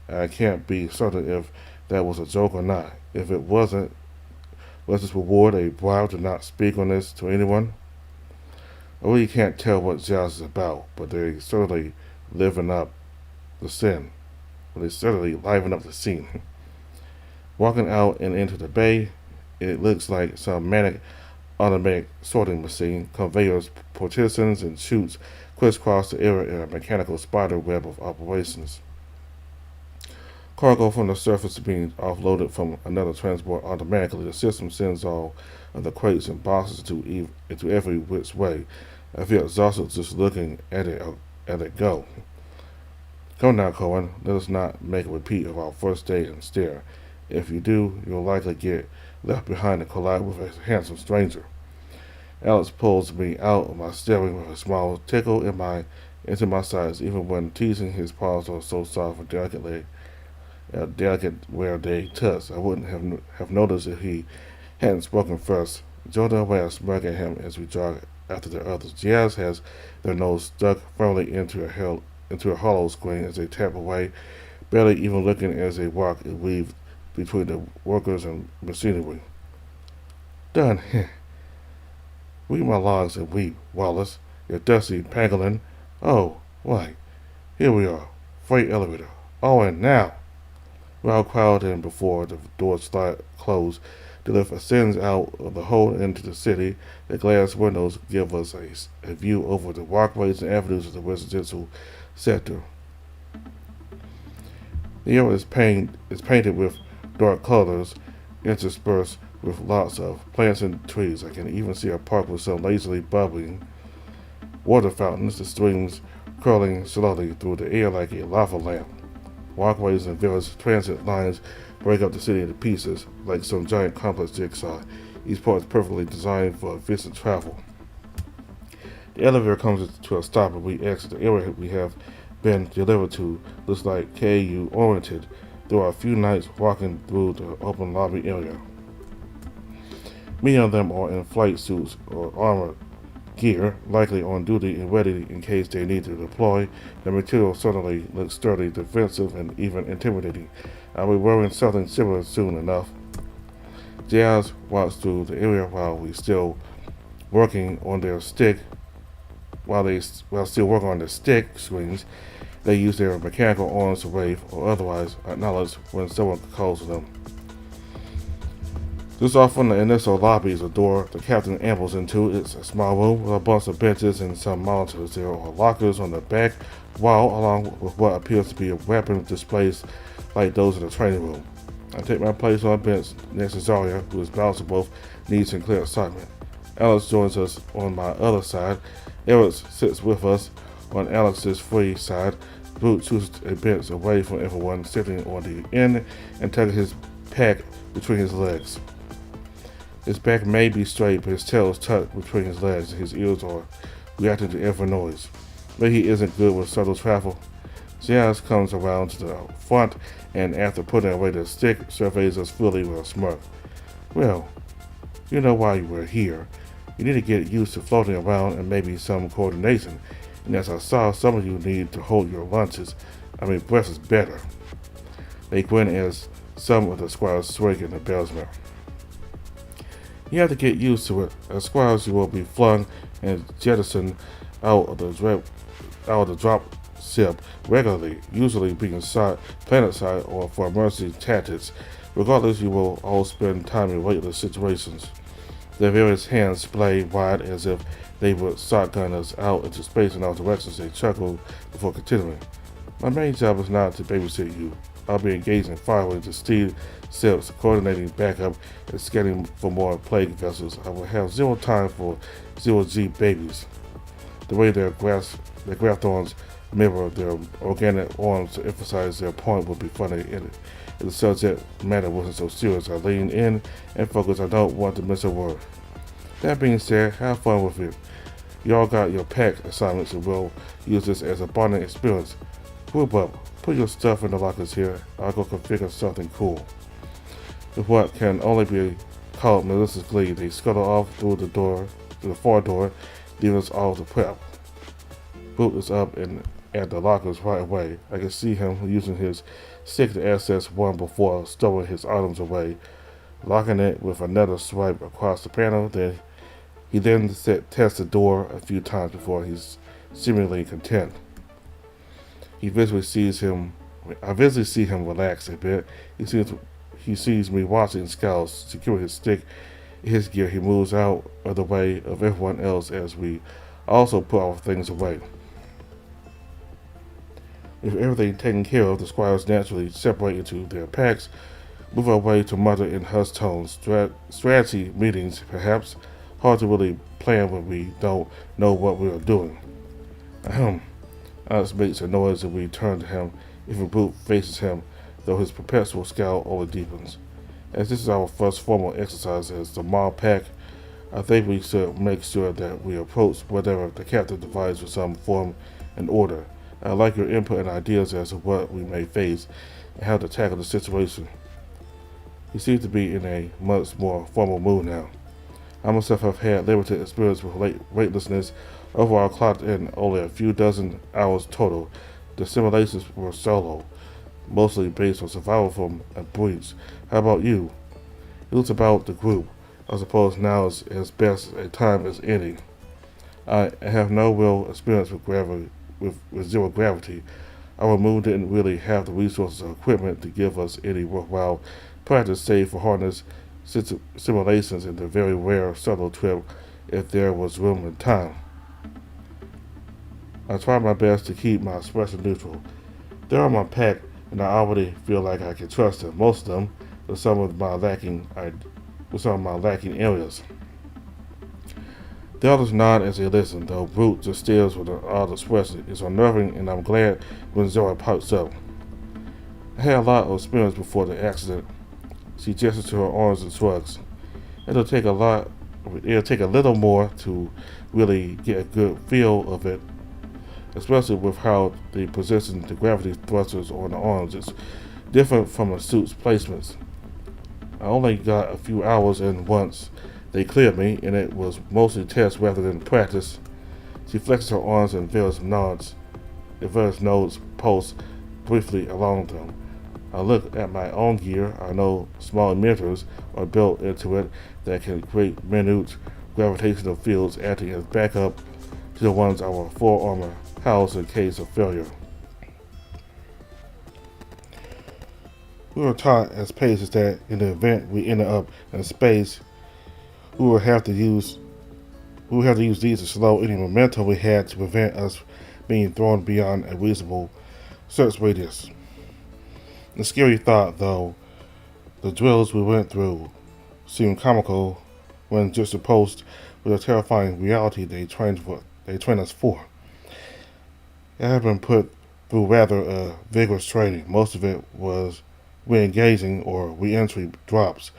I can't be certain if that was a joke or not. If it wasn't, was this reward a bribe to not speak on this to anyone? I really can't tell what Giles is about, but they certainly liven up the scene. Walking out and into the bay, it looks like some manic automatic sorting machine. Conveyors, partitions, and chutes crisscross the area in a mechanical spider web of operations. Cargo from the surface is being offloaded from another transport automatically. The system sends all of the crates and boxes into every which way. I feel exhausted just looking at it go. Come now, Cohen. Let us not make a repeat of our first day and stare. If you do, you'll likely get left behind and collide with a handsome stranger. Alex pulls me out of my staring with a small tickle into my sides. Even when teasing, his paws are so soft and delicate where they touch. I wouldn't have noticed if he hadn't spoken first. Jordan away, I smirk at him as we jog after the others. Jazz has their nose stuck firmly into a hollow screen as they tap away, barely even looking as they walk and weave between the workers and machinery. Done. Read my logs and weep, Wallace, you dusty pangolin. Oh, right. Here we are. Freight elevator. Oh, and now. We're all crowded in before the doors close. The lift ascends out of the hold into the city. The glass windows give us a view over the walkways and avenues of the residential sector. The area is painted with dark colors, interspersed with lots of plants and trees. I can even see a park with some lazily bubbling water fountains, the streams curling slowly through the air like a lava lamp. Walkways and various transit lines break up the city into pieces like some giant complex jigsaw. Each part is perfectly designed for efficient travel. The elevator comes to a stop and we exit. The area we have been delivered to looks like KU oriented through a few nights walking through the open lobby area. Many of them are in flight suits or armored gear, likely on duty and ready in case they need to deploy. The material certainly looks sturdy, defensive, and even intimidating. I'll be wearing something similar soon enough. Jazz walks through the area while still working on their stick screens. They use their mechanical arms to wave or otherwise acknowledge when someone calls to them. Just off from the initial lobby is a door the captain ambles into. It's a small room with a bunch of benches and some monitors. There are lockers on the back wall, along with what appears to be weapon displays like those in the training room. I take my place on a bench next to Zarya, who is balanced on both knees in clear excitement. Alex joins us on my other side. Eric sits with us on Alex's free side. Brut chooses a bench away from everyone, sitting on the end and tucking his pack between his legs. His back may be straight, but his tail is tucked between his legs and his ears are reacting to every noise. Maybe he isn't good with subtle travel. Jazz comes around to the front and after putting away the stick, surveys us fully with a smirk. Well, you know why you were here. You need to get used to floating around and maybe some coordination. And as I saw, some of you need to hold your lunches. Breath is better. They grin as some of the squires swing in the bellsman. You have to get used to it. As squires, you will be flung and jettisoned out of the drop ship regularly, usually being shot planetside or for emergency tactics. Regardless, you will all spend time in weightless situations. Their various hands splay wide as if they would shotgun us out into space in all directions. They chuckle before continuing. My main job is not to babysit you. I'll be engaged in firing the steed ships, coordinating backup, and scanning for more plague vessels. I will have zero time for zero-G babies. The way their graphthorns mirror their organic arms to emphasize their point would be funny. If the subject matter wasn't so serious, I lean in and focus. I don't want to miss a word. That being said, have fun with it. Y'all got your pack assignments and we'll use this as a bonding experience. Group up. Put your stuff in the lockers here. I'll go configure something cool. With what can only be called Melissa's glee, they scuttle off through the far door, leaving us all to prep. Brut is up and at the lockers right away. I can see him using his stick to access one before stowing his items away, locking it with another swipe across the panel. He then tests the door a few times before he's seemingly content. I visually see him relax a bit. He sees me watching, scowls, secure his stick in his gear. He moves out of the way of everyone else as we also put our things away. With everything taken care of, the squires naturally separate into their packs, move away to mutter in hushed tones. Strategy meetings, perhaps. Hard to really plan when we don't know what we are doing. Ahem. Alex makes a noise and we turn to him. Even Brut faces him, though his perpetual scowl only deepens. As this is our first formal exercise as the mob pack, I think we should make sure that we approach whatever the captain divides with some form and order. I'd like your input and ideas as to what we may face and how to tackle the situation. He seems to be in a much more formal mood now. I myself have had limited experience with weightlessness. Overall, clocked in only a few dozen hours total. The simulations were solo, mostly based on survival from a breach. How about you? It was about the group. I suppose now is as best a time as any. I have no real experience with zero gravity. Our moon didn't really have the resources or equipment to give us any worthwhile practice save for harness simulations in the very rare solo trip if there was room and time. I tried my best to keep my expression neutral. They're on my pack, and I already feel like I can trust them. Most of them, with some of my lacking areas. The others nod as they listen, though Brut just stares with an odd expression. It's unnerving, and I'm glad when Zora pipes up. I had a lot of experience before the accident. She gestures to her arms and shrugs. It'll take a little more to really get a good feel of it, especially with how they position the gravity thrusters on the arms. It's different from a suit's placements. I only got a few hours in once they cleared me, and it was mostly test rather than practice. She flexes her arms and various nodes pulse briefly along them. I look at my own gear. I know small emitters are built into it that can create minute gravitational fields acting as backup to the ones our full armor housed in case of failure. We were taught as pages that in the event we ended up in space, we would have to use these to slow any momentum we had to prevent us being thrown beyond a reasonable search radius. The scary thought, though, the drills we went through seemed comical when juxtaposed with the terrifying reality they trained us for. I had been put through rather a vigorous training. Most of it was re-engaging or re-entry drops.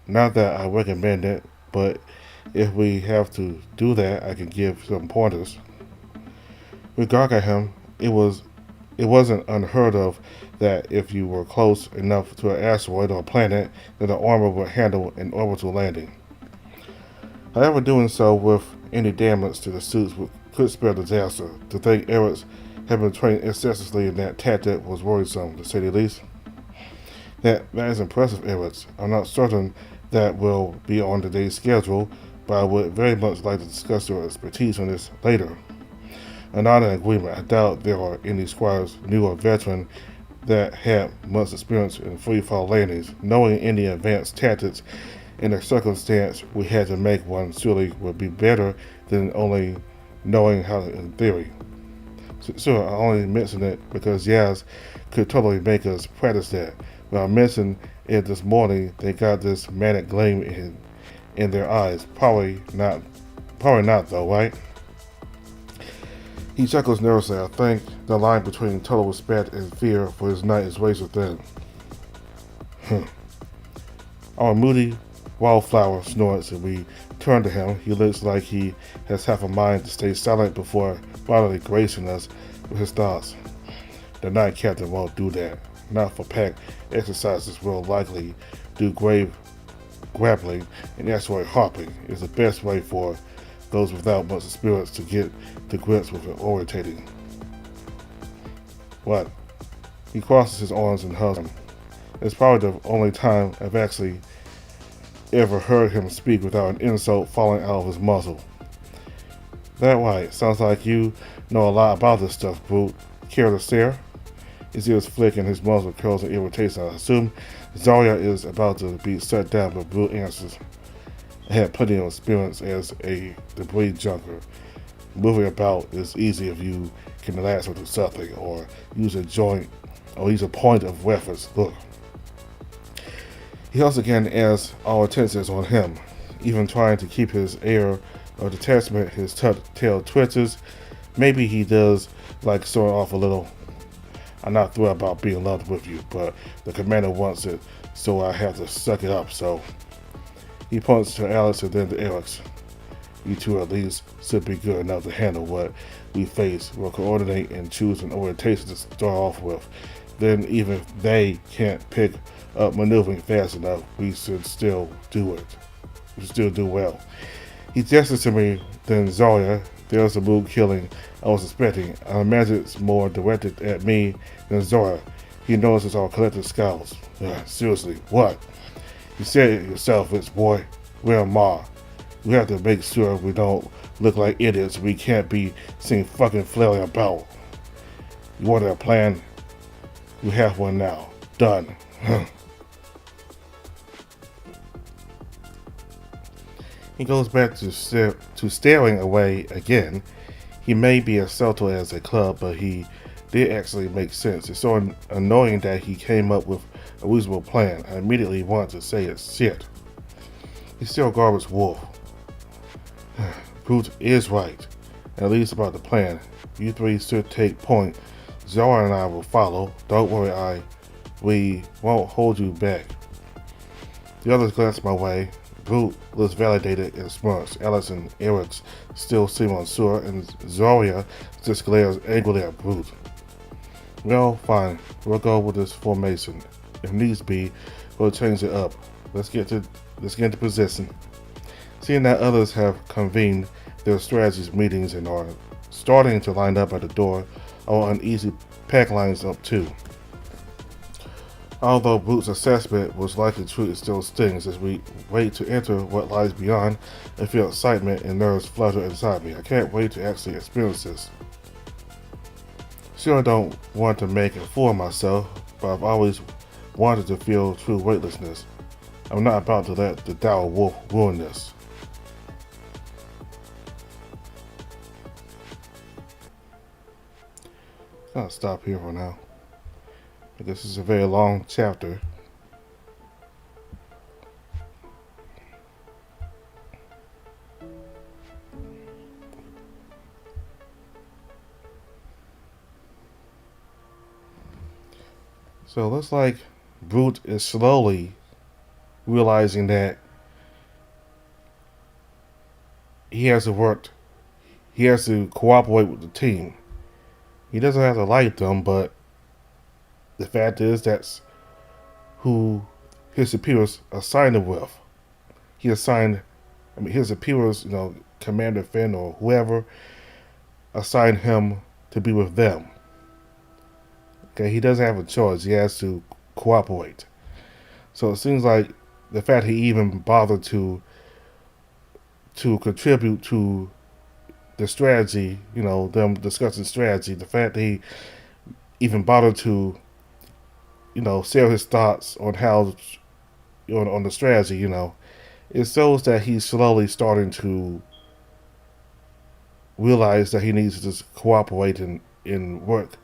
Not that I recommend it, but if we have to do that, I can give some pointers. With Gargaham, it wasn't unheard of that if you were close enough to an asteroid or planet, that the armor would handle an orbital landing. However, doing so with any damage to the suits could spell disaster. To think Erics had been trained incessantly in that tactic was worrisome, to say the least. That is impressive, Erics. I'm not certain that will be on today's schedule, but I would very much like to discuss your expertise on this later. A nod in agreement. I doubt there are any squires, new or veteran, that had much experience in free-fall landings. Knowing any advanced tactics in the circumstance we had to make one surely would be better than only knowing how to in theory. So I only mention it because Yaz could totally make us practice that. When I mentioned it this morning, they got this manic gleam in their eyes. Probably not though, right? He chuckles nervously. I think the line between total respect and fear for his knight is razor thin. Our moody wildflower snorts and we turn to him. He looks like he has half a mind to stay silent before finally gracing us with his thoughts. The knight captain won't do that. Not for pack exercises will likely do grave grappling and asteroid hopping is the best way for those without much experience to get to grips with it orientating. What? He crosses his arms and hugs him. It's probably the only time I've actually ever heard him speak without an insult falling out of his muzzle. That right, sounds like you know a lot about this stuff, Brut. Care to stare? His ears flick and his muzzle curls in irritation. I assume Zarya is about to be shut down, but Brut answers. I had plenty of experience as a debris junker. Moving about is easy if you can latch onto something or use a point of reference. Look. He also again asks our attentions on him, even trying to keep his air of detachment. His tail twitches. Maybe he does like showing off a little. I'm not thrilled about being loved with you, but the commander wants it, so I have to suck it up, so. He points to Alex and then to Erics. You two at least should be good enough to handle what we face. We'll coordinate and choose an orientation to start off with. Then even if they can't pick up maneuvering fast enough, we should still do it. We should still do well. He gestures to me, then Zarya. There's the mood killing I was expecting. I imagine it's more directed at me than Zora. He notices our collective scowls. Seriously, what? You said it yourself, rich boy. We're Ma. We have to make sure we don't look like idiots. We can't be seen fucking flailing about. You wanted a plan? You have one now. Done. He goes back to staring away again. He may be as subtle as a club, but he did actually make sense. It's so annoying that he came up with a reasonable plan. I immediately want to say it's shit. He's still garbage wolf. Brut is right, at least about the plan. You three should take point. Zara and I will follow. Don't worry, we won't hold you back. The others glance my way. Brut looks validated and smart. Alex and Eric still seem unsure, and Zarya just glares angrily at Brut. Well, fine. We'll go with this formation. If needs be, we'll change it up. Let's get into position. Seeing that others have convened their strategies meetings and are starting to line up at the door, our uneasy pack lines up too. Although Brut's assessment was likely true, it still stings as we wait to enter what lies beyond and feel excitement and nerves flutter inside me. I can't wait to actually experience this. Sure, I don't want to make a fool of myself, but I've always wanted to feel true weightlessness. I'm not about to let the Dow Wolf ruin this. I'll stop here for now. This is a very long chapter. So it looks like Brut is slowly realizing that he has to cooperate with the team. He doesn't have to like them, but the fact is that's who his superiors assigned him with. His superiors, Commander Finn or whoever, assigned him to be with them. Okay, he doesn't have a choice. He has to cooperate. So it seems like the fact he even bothered to contribute to the strategy, them discussing strategy, the fact that he even bothered to, share his thoughts on how, on the strategy, it shows that he's slowly starting to realize that he needs to just cooperate and work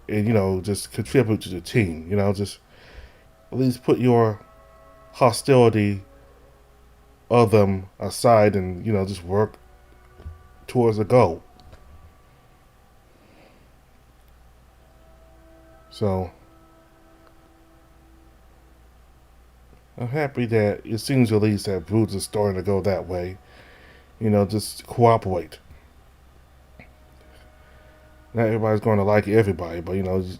and, just contribute to the team, just at least put your hostility of them aside and, just work towards a goal. So I'm happy that it seems at least that Brut is starting to go that way. Just cooperate. Not everybody's going to like everybody, but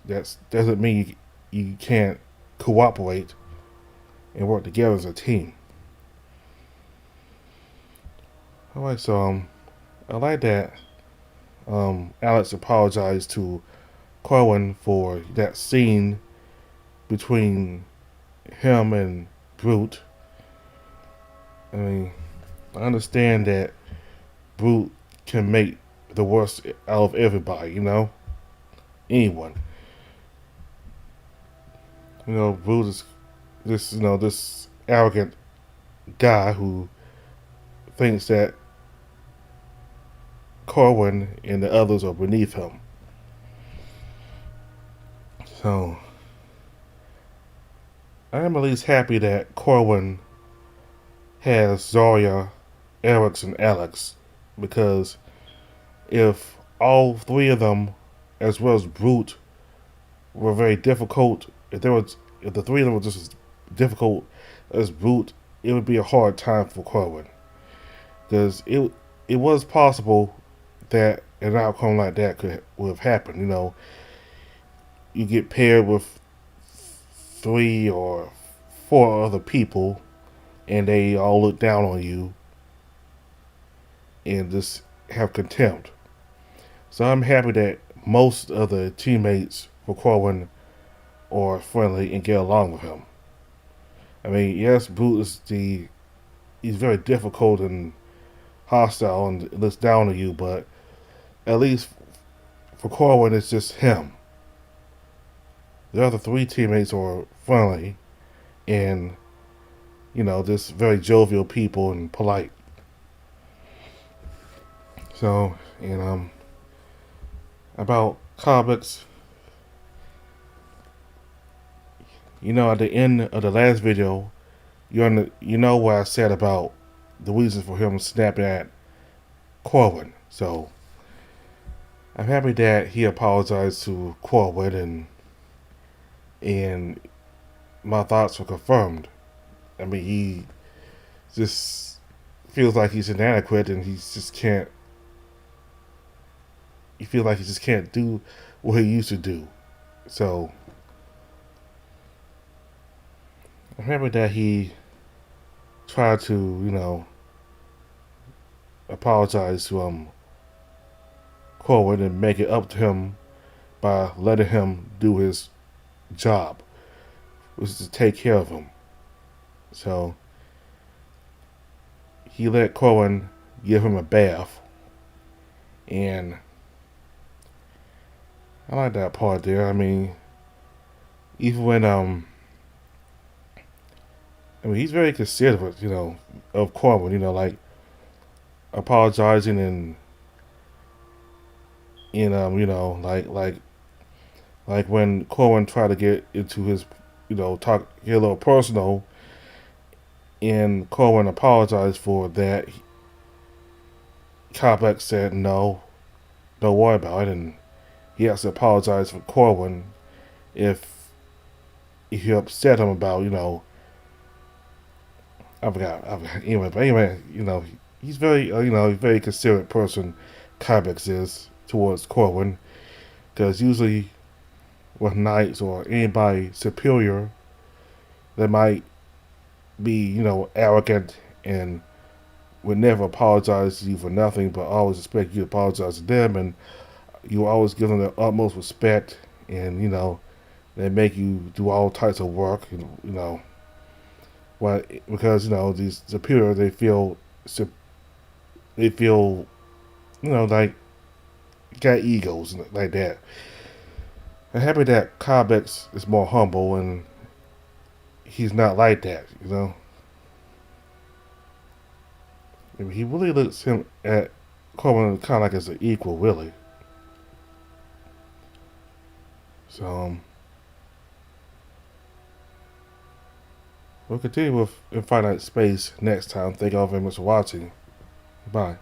that doesn't mean you can't cooperate and work together as a team. Alright, so I like that Alex apologized to Corwin for that scene between him and Brut. I mean, I understand that Brut can make the worst out of everybody, anyone. Brut is this arrogant guy who thinks that Corwin and the others are beneath him. So I am at least happy that Corwin has Zarya, Eric, and Alex, because if all three of them, as well as Brut, were very difficult, if the three of them were just as difficult as Brut, it would be a hard time for Corwin, because it was possible that an outcome like that would have happened. You get paired with 3 or 4 other people, and they all look down on you and just have contempt. So I'm happy that most of the teammates for Corwin are friendly and get along with him. I mean, yes, Brut he's very difficult and hostile and looks down on you, but at least for Corwin, it's just him. The other 3 teammates are friendly and, just very jovial people and polite. So, and about Calbex, at the end of the last video, you know what I said about the reason for him snapping at Corwin. So I'm happy that he apologized to Corwin and my thoughts were confirmed. I mean, he just feels like he's inadequate and he just can't. He feels like he just can't do what he used to do. So I'm happy that he tried to, apologize to Corwin and make it up to him by letting him do his job, which is to take care of him. So he let Corwin give him a bath, and I like that part there. I mean, even when he's very considerate, of Corwin, like apologizing and like when Corwin tried to get into his, get a little personal, and Corwin apologized for that. Calbex said no, don't worry about it, and he has to apologize for Corwin if he upset him about, I forgot. Anyway, but anyway, he's very, very considerate person. Calbex is towards Corwin, because usually with knights or anybody superior, they might be, arrogant and would never apologize to you for nothing, but always expect you to apologize to them, and you always give them the utmost respect, and they make you do all types of work, because these superior, they feel like got egos like that. I'm happy that Calbex is more humble and he's not like that. I mean, he really looks him at Corbin kind of like as an equal, really. So we'll continue with Infinite Space next time. Thank you all very much for watching. Bye.